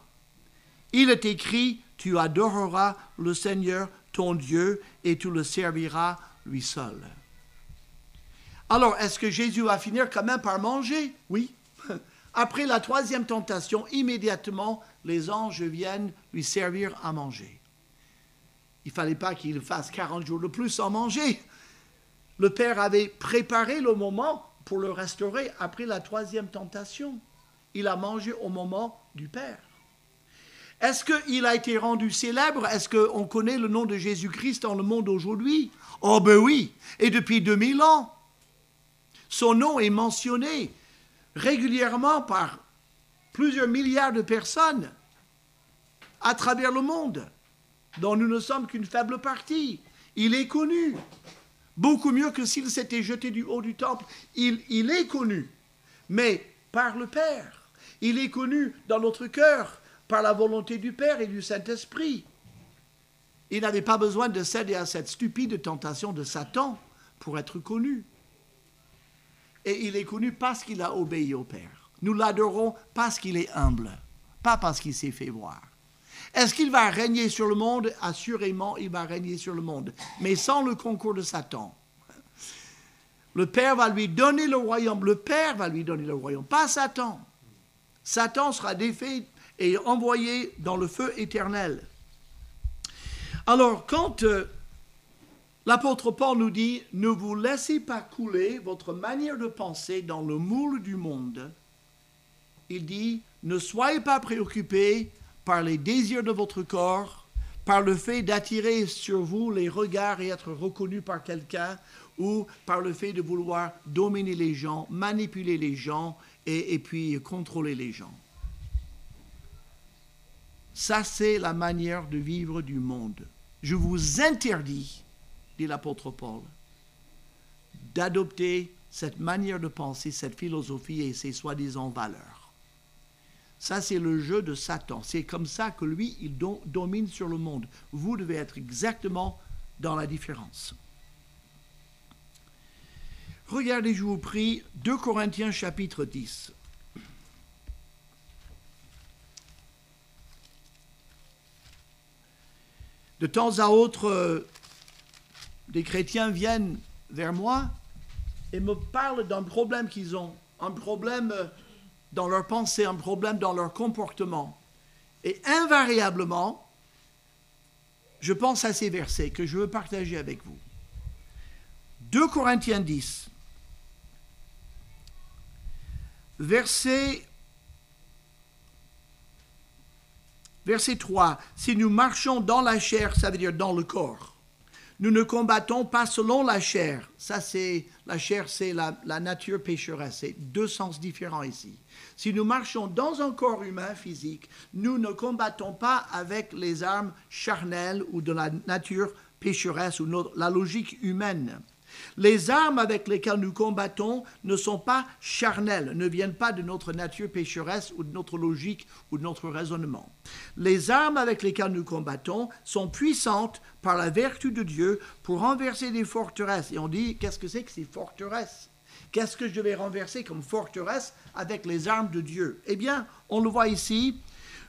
Il est écrit, tu adoreras le Seigneur, ton Dieu, et tu le serviras lui seul. Alors, est-ce que Jésus va finir quand même par manger? Oui. Après la troisième tentation, immédiatement, les anges viennent lui servir à manger. Il ne fallait pas qu'il fasse 40 jours de plus sans manger. Le Père avait préparé le moment pour le restaurer après la troisième tentation. Il a mangé au moment du Père. Est-ce qu'il a été rendu célèbre? Est-ce qu'on connaît le nom de Jésus-Christ dans le monde aujourd'hui? Oh ben oui, et depuis 2000 ans. Son nom est mentionné régulièrement par plusieurs milliards de personnes à travers le monde, dont nous ne sommes qu'une faible partie. Il est connu. Beaucoup mieux que s'il s'était jeté du haut du temple. Il est connu, mais par le Père. Il est connu dans notre cœur, par la volonté du Père et du Saint-Esprit. Il n'avait pas besoin de céder à cette stupide tentation de Satan pour être connu. Et il est connu parce qu'il a obéi au Père. Nous l'adorons parce qu'il est humble, pas parce qu'il s'est fait voir. Est-ce qu'il va régner sur le monde? Assurément, il va régner sur le monde, mais sans le concours de Satan. Le Père va lui donner le royaume. Le Père va lui donner le royaume, pas Satan. Satan sera défait et envoyé dans le feu éternel. Alors, quand l'apôtre Paul nous dit « Ne vous laissez pas couler votre manière de penser dans le moule du monde », il dit « Ne soyez pas préoccupés par les désirs de votre corps, par le fait d'attirer sur vous les regards et être reconnu par quelqu'un, ou par le fait de vouloir dominer les gens, manipuler les gens et puis contrôler les gens. » Ça, c'est la manière de vivre du monde. Je vous interdis, dit l'apôtre Paul, d'adopter cette manière de penser, cette philosophie et ces soi-disant valeurs. Ça, c'est le jeu de Satan. C'est comme ça que lui, il domine sur le monde. Vous devez être exactement dans la différence. Regardez, je vous prie, 2 Corinthiens chapitre 10. De temps à autre, des chrétiens viennent vers moi et me parlent d'un problème qu'ils ont, un problème dans leur pensée, un problème dans leur comportement. Et invariablement, je pense à ces versets que je veux partager avec vous. 2 Corinthiens 10, verset 3, « Si nous marchons dans la chair, ça veut dire dans le corps, nous ne combattons pas selon la chair. » Ça, c'est la chair, c'est la nature pécheresse. C'est deux sens différents ici. Si nous marchons dans un corps humain physique, nous ne combattons pas avec les armes charnelles ou de la nature pécheresse ou la logique humaine. Les armes avec lesquelles nous combattons ne sont pas charnelles, ne viennent pas de notre nature pécheresse ou de notre logique ou de notre raisonnement. Les armes avec lesquelles nous combattons sont puissantes par la vertu de Dieu pour renverser des forteresses. Et on dit, qu'est-ce que c'est que ces forteresses? Qu'est-ce que je vais renverser comme forteresse avec les armes de Dieu? Eh bien, on le voit ici,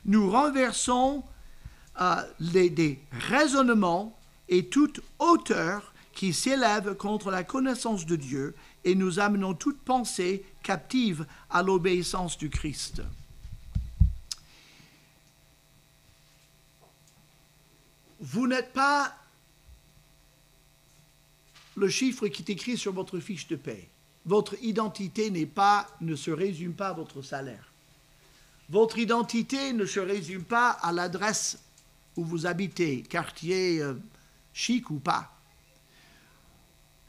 nous renversons des raisonnements et toute hauteur qui s'élève contre la connaissance de Dieu et nous amenons toute pensée captive à l'obéissance du Christ. Vous n'êtes pas le chiffre qui est écrit sur votre fiche de paie. Votre identité ne se résume pas à votre salaire. Votre identité ne se résume pas à l'adresse où vous habitez, quartier chic ou pas.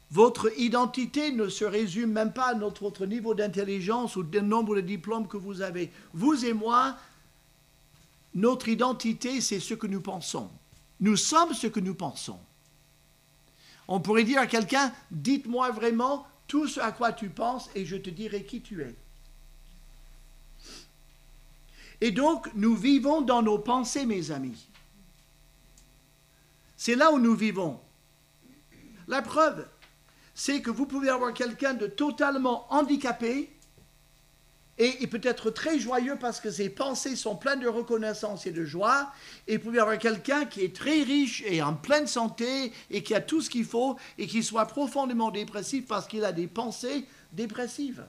Votre identité ne se résume même pas à votre niveau d'intelligence ou du nombre de diplômes que vous avez. Vous et moi, notre identité, c'est ce que nous pensons. Nous sommes ce que nous pensons. On pourrait dire à quelqu'un, dites-moi vraiment tout ce à quoi tu penses et je te dirai qui tu es. Et donc, nous vivons dans nos pensées, mes amis. C'est là où nous vivons. La preuve, c'est que vous pouvez avoir quelqu'un de totalement handicapé et il peut être très joyeux parce que ses pensées sont pleines de reconnaissance et de joie. Et vous pouvez avoir quelqu'un qui est très riche et en pleine santé et qui a tout ce qu'il faut et qui soit profondément dépressif parce qu'il a des pensées dépressives.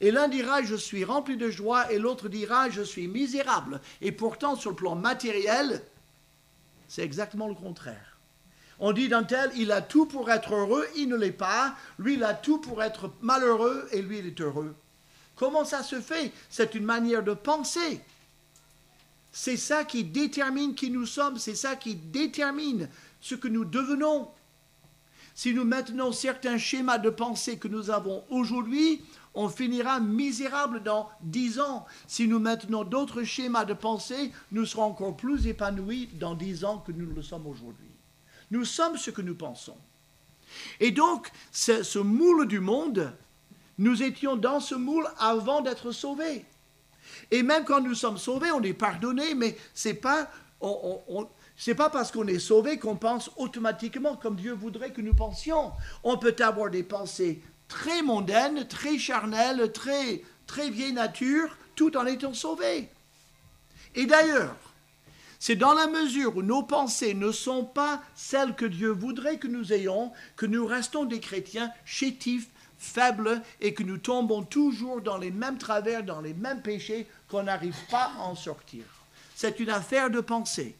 Et l'un dira « je suis rempli de joie » et l'autre dira « je suis misérable ». Et pourtant, sur le plan matériel, c'est exactement le contraire. On dit d'un tel, il a tout pour être heureux, il ne l'est pas. Lui, il a tout pour être malheureux et lui, il est heureux. Comment ça se fait? C'est une manière de penser. C'est ça qui détermine qui nous sommes, c'est ça qui détermine ce que nous devenons. Si nous maintenons certains schémas de pensée que nous avons aujourd'hui, on finira misérable dans 10 ans. Si nous maintenons d'autres schémas de pensée, nous serons encore plus épanouis dans 10 ans que nous le sommes aujourd'hui. Nous sommes ce que nous pensons. Et donc, ce moule du monde, nous étions dans ce moule avant d'être sauvés. Et même quand nous sommes sauvés, on est pardonné, mais c'est pas parce qu'on est sauvé qu'on pense automatiquement comme Dieu voudrait que nous pensions. On peut avoir des pensées très mondaines, très charnelles, très vieille nature, tout en étant sauvés. Et d'ailleurs, c'est dans la mesure où nos pensées ne sont pas celles que Dieu voudrait que nous ayons, que nous restons des chrétiens chétifs, faibles, et que nous tombons toujours dans les mêmes travers, dans les mêmes péchés, qu'on n'arrive pas à en sortir. C'est une affaire de pensée.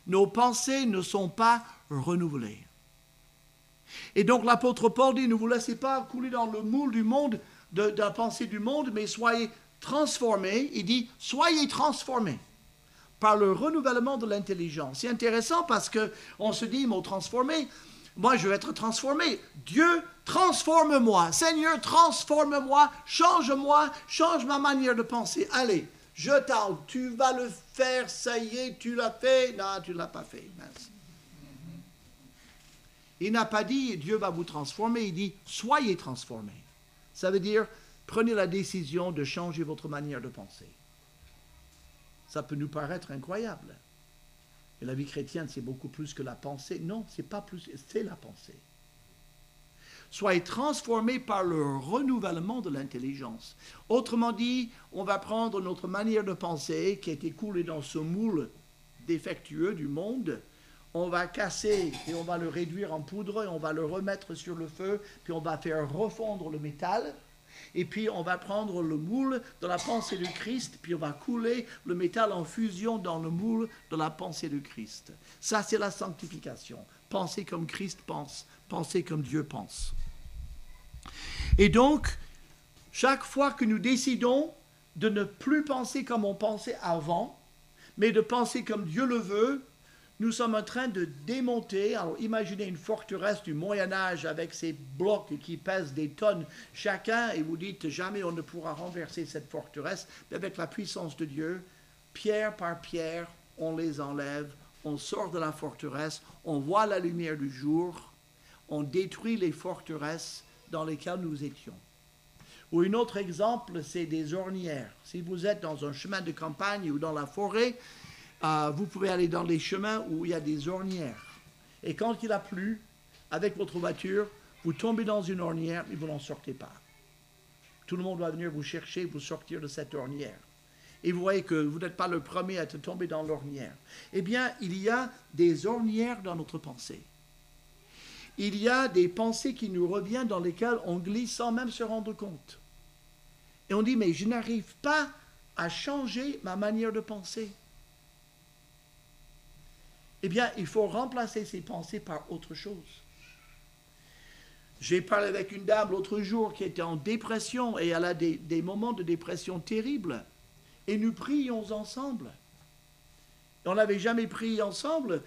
Nos pensées ne sont pas renouvelées. Et donc l'apôtre Paul dit, ne vous laissez pas couler dans le moule du monde, de la pensée du monde, mais soyez transformés. Il dit, soyez transformés par le renouvellement de l'intelligence. C'est intéressant parce qu'on se dit, il m'a transformé. Moi, je vais être transformé. Dieu, transforme-moi. Seigneur, transforme-moi. Change-moi. Change ma manière de penser. Allez, je t'en, tu vas le faire. Ça y est, tu l'as fait. Non, tu ne l'as pas fait. Merci. Il n'a pas dit, Dieu va vous transformer. Il dit, soyez transformés. Ça veut dire, prenez la décision de changer votre manière de penser. Ça peut nous paraître incroyable. Et la vie chrétienne, c'est beaucoup plus que la pensée. Non, c'est pas plus, c'est la pensée. Soyez transformés par le renouvellement de l'intelligence. Autrement dit, on va prendre notre manière de penser qui a été coulée dans ce moule défectueux du monde, on va casser et on va le réduire en poudre et on va le remettre sur le feu, puis on va faire refondre le métal. Et puis on va prendre le moule de la pensée du Christ, puis on va couler le métal en fusion dans le moule de la pensée du Christ. Ça, c'est la sanctification. Penser comme Christ pense, penser comme Dieu pense. Et donc, chaque fois que nous décidons de ne plus penser comme on pensait avant, mais de penser comme Dieu le veut, nous sommes en train de démonter. Alors imaginez une forteresse du Moyen-Âge avec ces blocs qui pèsent des tonnes chacun, et vous dites jamais on ne pourra renverser cette forteresse, mais avec la puissance de Dieu, pierre par pierre, on les enlève, on sort de la forteresse, on voit la lumière du jour, on détruit les forteresses dans lesquelles nous étions. Ou un autre exemple, c'est des ornières. Si vous êtes dans un chemin de campagne ou dans la forêt, vous pouvez aller dans les chemins où il y a des ornières. Et quand il a plu, avec votre voiture, vous tombez dans une ornière et vous n'en sortez pas. Tout le monde va venir vous chercher, vous sortir de cette ornière. Et vous voyez que vous n'êtes pas le premier à tomber dans l'ornière. Eh bien, il y a des ornières dans notre pensée. Il y a des pensées qui nous reviennent dans lesquelles on glisse sans même se rendre compte. Et on dit, mais je n'arrive pas à changer ma manière de penser. Eh bien, il faut remplacer ces pensées par autre chose. J'ai parlé avec une dame l'autre jour qui était en dépression et elle a des moments de dépression terribles. Et nous prions ensemble. On n'avait jamais prié ensemble.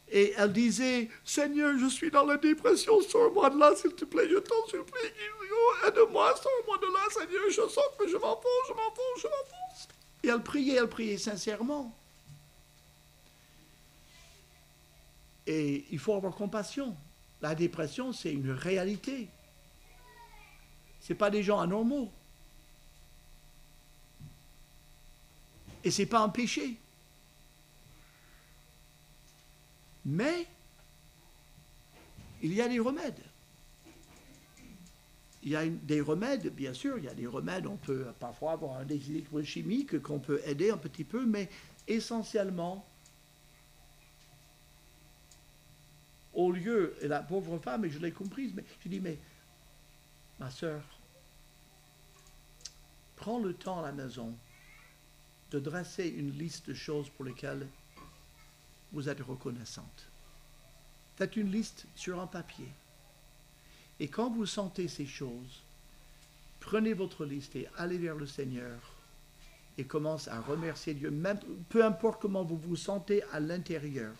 Et elle disait, Seigneur, je suis dans la dépression, sors-moi de là, s'il te plaît, je t'en supplie. Aide-moi, sors-moi de là, Seigneur, je sens que je m'enfonce. Et elle priait sincèrement. Et il faut avoir compassion. La dépression, c'est une réalité. Ce n'est pas des gens anormaux. Et ce n'est pas un péché. Mais il y a des remèdes. Il y a des remèdes, bien sûr, il y a des remèdes. On peut parfois avoir un déséquilibre chimique qu'on peut aider un petit peu, mais essentiellement, au lieu, et la pauvre femme, et je l'ai comprise, mais je dis, mais ma sœur, prends le temps à la maison de dresser une liste de choses pour lesquelles vous êtes reconnaissante. Faites une liste sur un papier. Et quand vous sentez ces choses, prenez votre liste et allez vers le Seigneur et commencez à remercier Dieu, même, peu importe comment vous vous sentez à l'intérieur.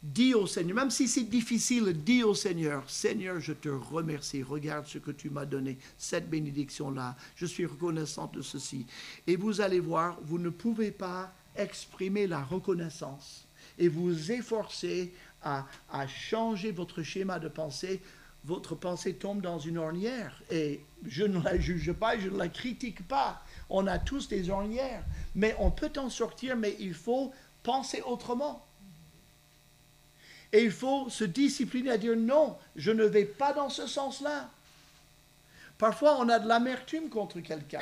Dis au Seigneur, même si c'est difficile, dis au Seigneur, Seigneur, je te remercie, regarde ce que tu m'as donné, cette bénédiction-là, je suis reconnaissant de ceci. Et vous allez voir, vous ne pouvez pas exprimer la reconnaissance et vous efforcer à changer votre schéma de pensée. Votre pensée tombe dans une ornière et je ne la juge pas, je ne la critique pas. On a tous des ornières, mais on peut en sortir, mais il faut penser autrement. Et il faut se discipliner à dire non, je ne vais pas dans ce sens-là. Parfois, on a de l'amertume contre quelqu'un.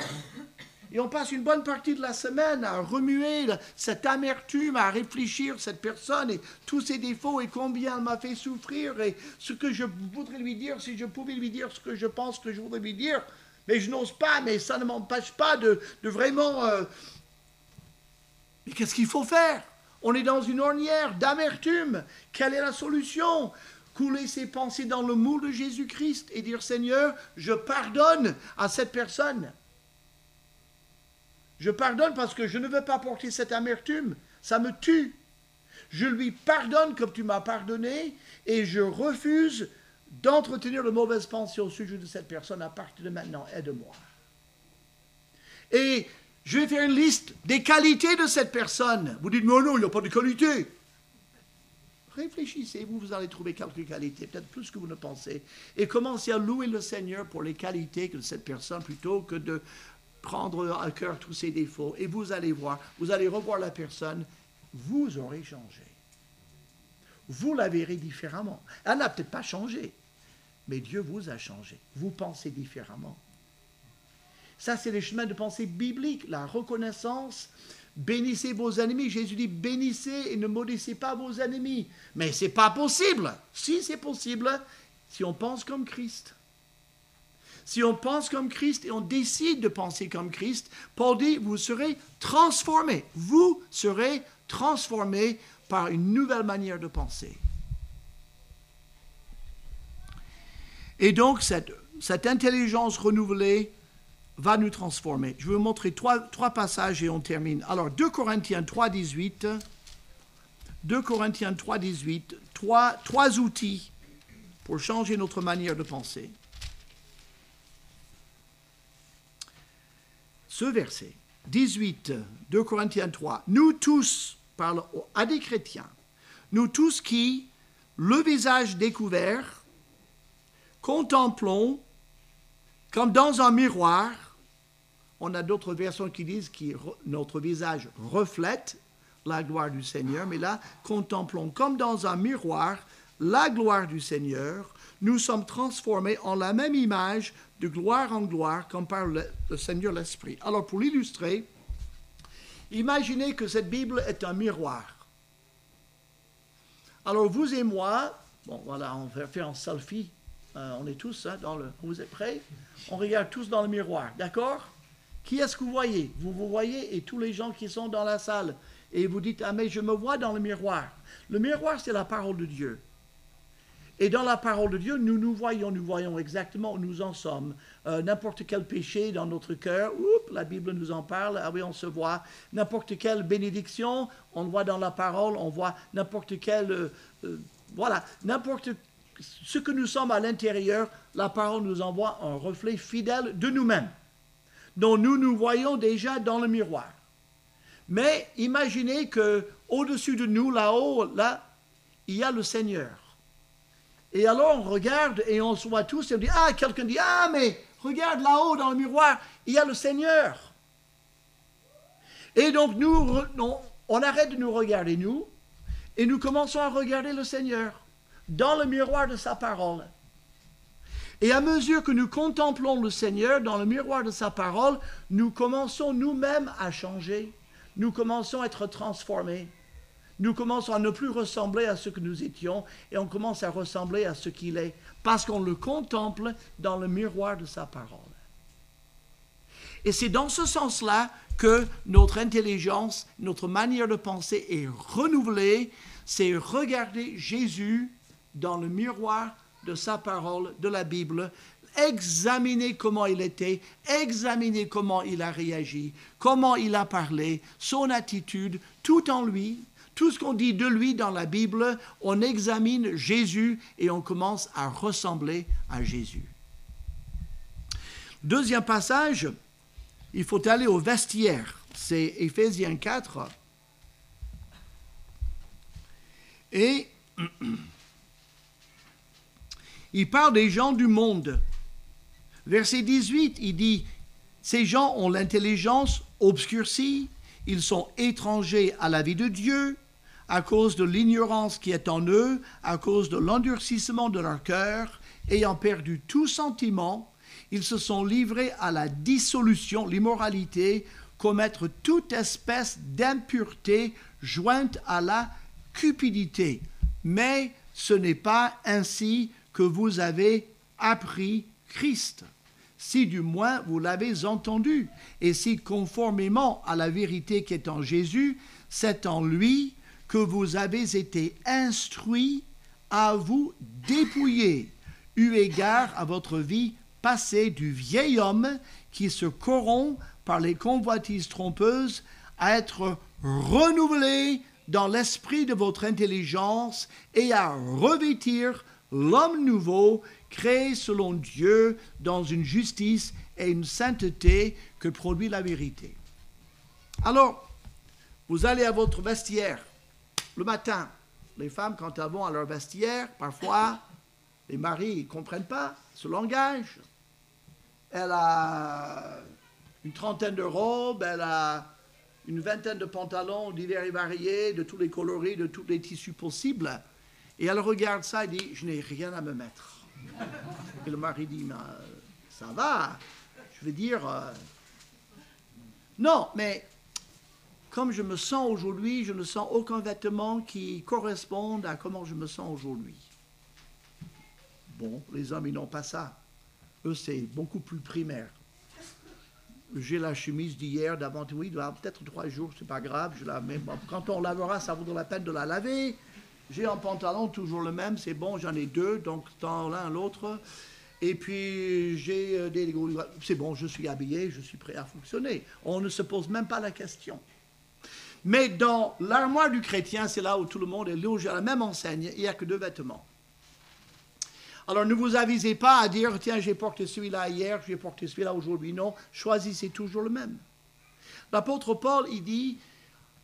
Et on passe une bonne partie de la semaine à remuer cette amertume, à réfléchir cette personne et tous ses défauts et combien elle m'a fait souffrir et ce que je voudrais lui dire, si je pouvais lui dire ce que je pense que je voudrais lui dire. Mais je n'ose pas, mais ça ne m'empêche pas de vraiment... Mais qu'est-ce qu'il faut faire ? On est dans une ornière d'amertume. Quelle est la solution ? Couler ses pensées dans le moule de Jésus-Christ et dire, Seigneur, je pardonne à cette personne. Je pardonne parce que je ne veux pas porter cette amertume. Ça me tue. Je lui pardonne comme tu m'as pardonné et je refuse d'entretenir de mauvaises pensées au sujet de cette personne à partir de maintenant. Aide-moi. Et je vais faire une liste des qualités de cette personne. Vous dites, mais non, il n'y a pas de qualité. Réfléchissez, vous allez trouver quelques qualités, peut-être plus que vous ne pensez. Et commencez à louer le Seigneur pour les qualités de cette personne plutôt que de prendre à cœur tous ses défauts. Et vous allez voir, vous allez revoir la personne, vous aurez changé. Vous la verrez différemment. Elle n'a peut-être pas changé, mais Dieu vous a changé. Vous pensez différemment. Ça, c'est le chemin de pensée biblique, la reconnaissance. Bénissez vos ennemis. Jésus dit, bénissez et ne maudissez pas vos ennemis. Mais ce n'est pas possible. Si, c'est possible, si on pense comme Christ. Si on pense comme Christ et on décide de penser comme Christ, Paul dit, vous serez transformés. Vous serez transformés par une nouvelle manière de penser. Et donc, cette intelligence renouvelée va nous transformer. Je vais vous montrer trois passages et on termine. Alors, 2 Corinthiens 3, 18. 2 Corinthiens 3, 18. Trois outils pour changer notre manière de penser. Ce verset, 18, 2 Corinthiens 3. Nous tous, parle à des chrétiens, nous tous qui, le visage découvert, contemplons comme dans un miroir. On a d'autres versions qui disent que notre visage reflète la gloire du Seigneur, mais là, contemplons comme dans un miroir la gloire du Seigneur. Nous sommes transformés en la même image de gloire en gloire, comme par le Seigneur l'Esprit. Alors, pour l'illustrer, imaginez que cette Bible est un miroir. Alors, vous et moi, bon, voilà, on va faire un selfie. On est tous dans le... Vous êtes prêts? On regarde tous dans le miroir, d'accord? Qui est-ce que vous voyez? Vous vous voyez et tous les gens qui sont dans la salle. Et vous dites, ah mais je me vois dans le miroir. Le miroir, c'est la parole de Dieu. Et dans la parole de Dieu, nous voyons exactement où nous en sommes. N'importe quel péché dans notre cœur, la Bible nous en parle, ah oui, on se voit. N'importe quelle bénédiction, on le voit dans la parole, on voit n'importe quel... voilà, n'importe ce que nous sommes à l'intérieur, la parole nous envoie un reflet fidèle de nous-mêmes, dont nous voyons déjà dans le miroir. Mais imaginez qu'au-dessus de nous, là-haut, là, il y a le Seigneur. Et alors on regarde et on se voit tous et on dit, ah, quelqu'un dit, ah, mais regarde là-haut dans le miroir, il y a le Seigneur. Et donc on arrête de nous regarder nous et nous commençons à regarder le Seigneur dans le miroir de sa parole. Et à mesure que nous contemplons le Seigneur dans le miroir de sa parole, nous commençons nous-mêmes à changer. Nous commençons à être transformés. Nous commençons à ne plus ressembler à ce que nous étions et on commence à ressembler à ce qu'il est parce qu'on le contemple dans le miroir de sa parole. Et c'est dans ce sens-là que notre intelligence, notre manière de penser est renouvelée. C'est regarder Jésus dans le miroir de sa parole, de la Bible, examiner comment il était, examiner comment il a réagi, comment il a parlé, son attitude, tout en lui, tout ce qu'on dit de lui dans la Bible, on examine Jésus et on commence à ressembler à Jésus. Deuxième passage, il faut aller au vestiaire, c'est Éphésiens 4. Et il parle des gens du monde. Verset 18, il dit, ces gens ont l'intelligence obscurcie, ils sont étrangers à la vie de Dieu, à cause de l'ignorance qui est en eux, à cause de l'endurcissement de leur cœur, ayant perdu tout sentiment, ils se sont livrés à la dissolution, l'immoralité, commettre toute espèce d'impureté jointe à la cupidité. Mais ce n'est pas ainsi que vous avez appris Christ, si du moins vous l'avez entendu, et si conformément à la vérité qui est en Jésus, c'est en lui que vous avez été instruits à vous dépouiller, eu égard à votre vie passée du vieil homme qui se corrompt par les convoitises trompeuses, à être renouvelé dans l'esprit de votre intelligence et à revêtir l'homme nouveau, créé selon Dieu dans une justice et une sainteté que produit la vérité. Alors, vous allez à votre vestiaire le matin. Les femmes, quand elles vont à leur vestiaire, parfois, les maris ne comprennent pas ce langage. Elle a une trentaine de robes, elle a une vingtaine de pantalons divers et variés, de tous les coloris, de tous les tissus possibles. Et elle regarde ça et dit, je n'ai rien à me mettre. Et le mari dit, ça va, je veux dire, non, mais comme je me sens aujourd'hui, je ne sens aucun vêtement qui corresponde à comment je me sens aujourd'hui. Bon, les hommes, ils n'ont pas ça. Eux, c'est beaucoup plus primaire. J'ai la chemise d'hier, d'avant, oui, peut-être 3 jours, c'est pas grave, je la mets. Bon, quand on lavera, ça vaudra la peine de la laver. J'ai un pantalon toujours le même, c'est bon, j'en ai 2, donc tant l'un l'autre. Et puis j'ai des... C'est bon, je suis habillé, je suis prêt à fonctionner. On ne se pose même pas la question. Mais dans l'armoire du chrétien, c'est là où tout le monde est logé à la même enseigne, il n'y a que 2 vêtements. Alors ne vous avisez pas à dire, tiens, j'ai porté celui-là hier, j'ai porté celui-là aujourd'hui. Non, choisissez toujours le même. L'apôtre Paul, il dit,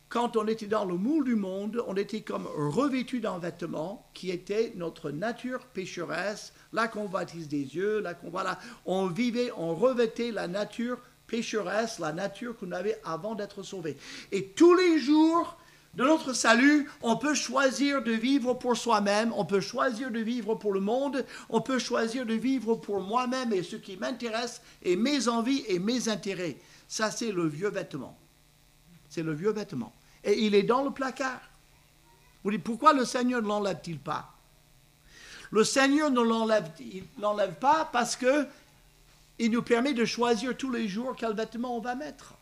quand on était dans le moule du monde, on était comme revêtu d'un vêtement qui était notre nature pécheresse, la convoitise des yeux, voilà, on vivait, on revêtait la nature pécheresse, la nature qu'on avait avant d'être sauvé. Et tous les jours de notre salut, on peut choisir de vivre pour soi-même, on peut choisir de vivre pour le monde, on peut choisir de vivre pour moi-même et ce qui m'intéresse et mes envies et mes intérêts. Ça, c'est le vieux vêtement. C'est le vieux vêtement. Et il est dans le placard. Vous dites, pourquoi le Seigneur ne l'enlève-t-il pas? Le Seigneur ne l'enlève pas parce que il nous permet de choisir tous les jours quel vêtement on va mettre.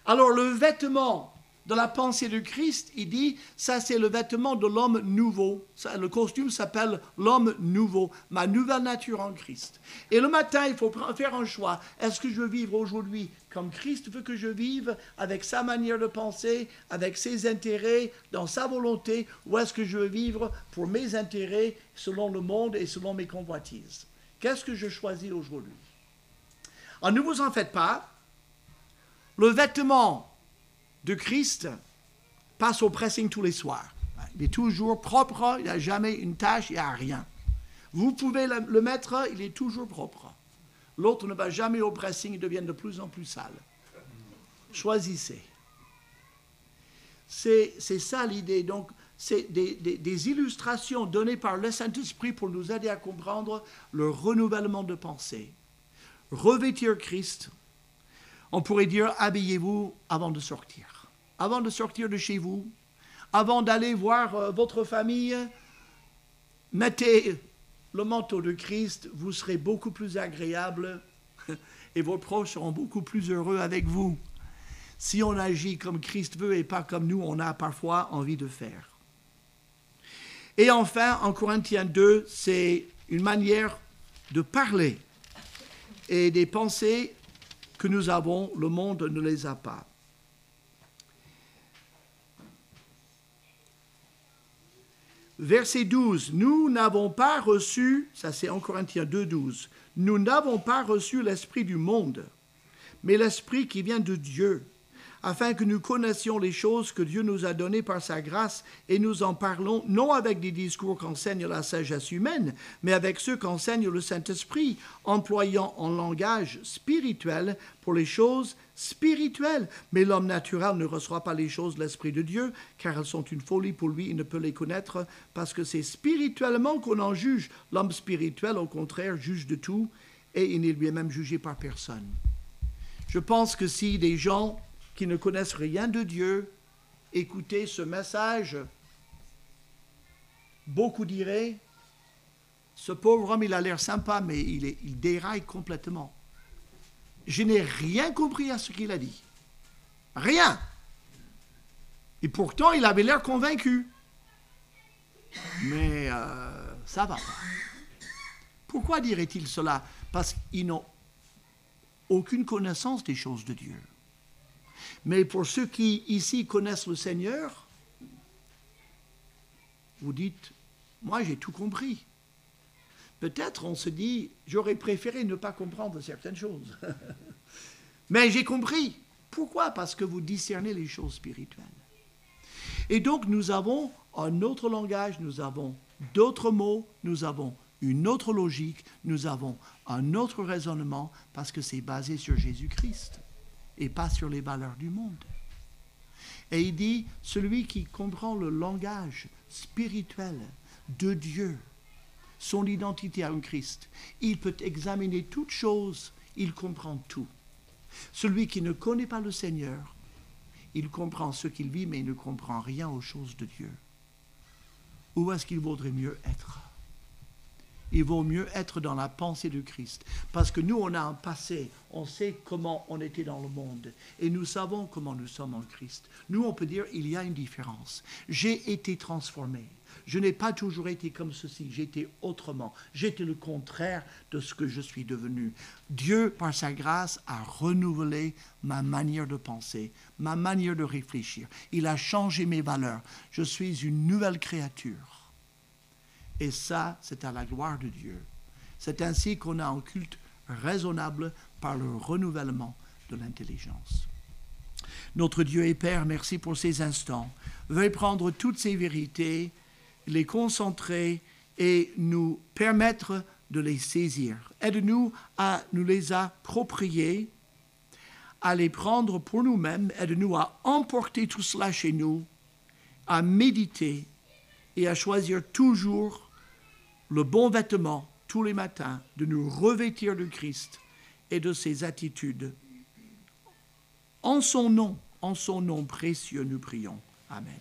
Alors le vêtement de la pensée de Christ, il dit, ça c'est le vêtement de l'homme nouveau. Ça, le costume s'appelle l'homme nouveau, ma nouvelle nature en Christ. Et le matin, il faut faire un choix. Est-ce que je veux vivre aujourd'hui comme Christ veut que je vive, avec sa manière de penser, avec ses intérêts, dans sa volonté, ou est-ce que je veux vivre pour mes intérêts, selon le monde et selon mes convoitises? Qu'est-ce que je choisis aujourd'hui? Alors, ne vous en faites pas. Le vêtement de Christ passe au pressing tous les soirs. Il est toujours propre, il n'y a jamais une tache, il n'y a rien. Vous pouvez le mettre, il est toujours propre. L'autre ne va jamais au pressing, il devient de plus en plus sale. Choisissez. C'est ça l'idée. Donc, c'est des illustrations données par le Saint-Esprit pour nous aider à comprendre le renouvellement de pensée. Revêtir Christ, on pourrait dire, habillez-vous avant de sortir. Avant de sortir de chez vous, avant d'aller voir votre famille, mettez le manteau de Christ, vous serez beaucoup plus agréable et vos proches seront beaucoup plus heureux avec vous. Si on agit comme Christ veut et pas comme nous, on a parfois envie de faire. Et enfin, en Corinthiens 2, c'est une manière de parler et des pensées que nous avons, le monde ne les a pas. Verset 12, nous n'avons pas reçu, ça c'est en Corinthiens 2, 12, nous n'avons pas reçu l'esprit du monde, mais l'esprit qui vient de Dieu, afin que nous connaissions les choses que Dieu nous a données par sa grâce, et nous en parlons non avec des discours qu'enseigne la sagesse humaine, mais avec ceux qu'enseigne le Saint-Esprit, employant un langage spirituel pour les choses spirituelles. Mais l'homme naturel ne reçoit pas les choses de l'Esprit de Dieu, car elles sont une folie pour lui, il ne peut les connaître, parce que c'est spirituellement qu'on en juge. L'homme spirituel, au contraire, juge de tout, et il n'est lui-même jugé par personne. Je pense que si des gens qui ne connaissent rien de Dieu écoutaient ce message, beaucoup diraient, ce pauvre homme, il a l'air sympa, mais il déraille complètement. Je n'ai rien compris à ce qu'il a dit. Rien. Et pourtant, il avait l'air convaincu. Mais ça va pas. Pourquoi dirait-il cela? Parce qu'ils n'ont aucune connaissance des choses de Dieu. Mais pour ceux qui, ici, connaissent le Seigneur, vous dites, moi, j'ai tout compris. Peut-être on se dit, j'aurais préféré ne pas comprendre certaines choses. Mais j'ai compris. Pourquoi? Parce que vous discernez les choses spirituelles. Et donc, nous avons un autre langage, nous avons d'autres mots, nous avons une autre logique, nous avons un autre raisonnement, parce que c'est basé sur Jésus-Christ et pas sur les valeurs du monde. Et il dit, celui qui comprend le langage spirituel de Dieu, son identité en Christ, il peut examiner toutes choses, il comprend tout. Celui qui ne connaît pas le Seigneur, il comprend ce qu'il vit, mais il ne comprend rien aux choses de Dieu. Où est-ce qu'il vaudrait mieux être? Il vaut mieux être dans la pensée de Christ. Parce que nous, on a un passé. On sait comment on était dans le monde. Et nous savons comment nous sommes en Christ. Nous, on peut dire, il y a une différence. J'ai été transformé. Je n'ai pas toujours été comme ceci. J'étais autrement. J'étais le contraire de ce que je suis devenu. Dieu, par sa grâce, a renouvelé ma manière de penser, ma manière de réfléchir. Il a changé mes valeurs. Je suis une nouvelle créature. Et ça, c'est à la gloire de Dieu. C'est ainsi qu'on a un culte raisonnable par le renouvellement de l'intelligence. Notre Dieu et Père, merci pour ces instants. Veuillez prendre toutes ces vérités, les concentrer et nous permettre de les saisir. Aide-nous à nous les approprier, à les prendre pour nous-mêmes. Aide-nous à emporter tout cela chez nous, à méditer et à choisir toujours le bon vêtement tous les matins, de nous revêtir de Christ et de ses attitudes. En son nom précieux, nous prions. Amen.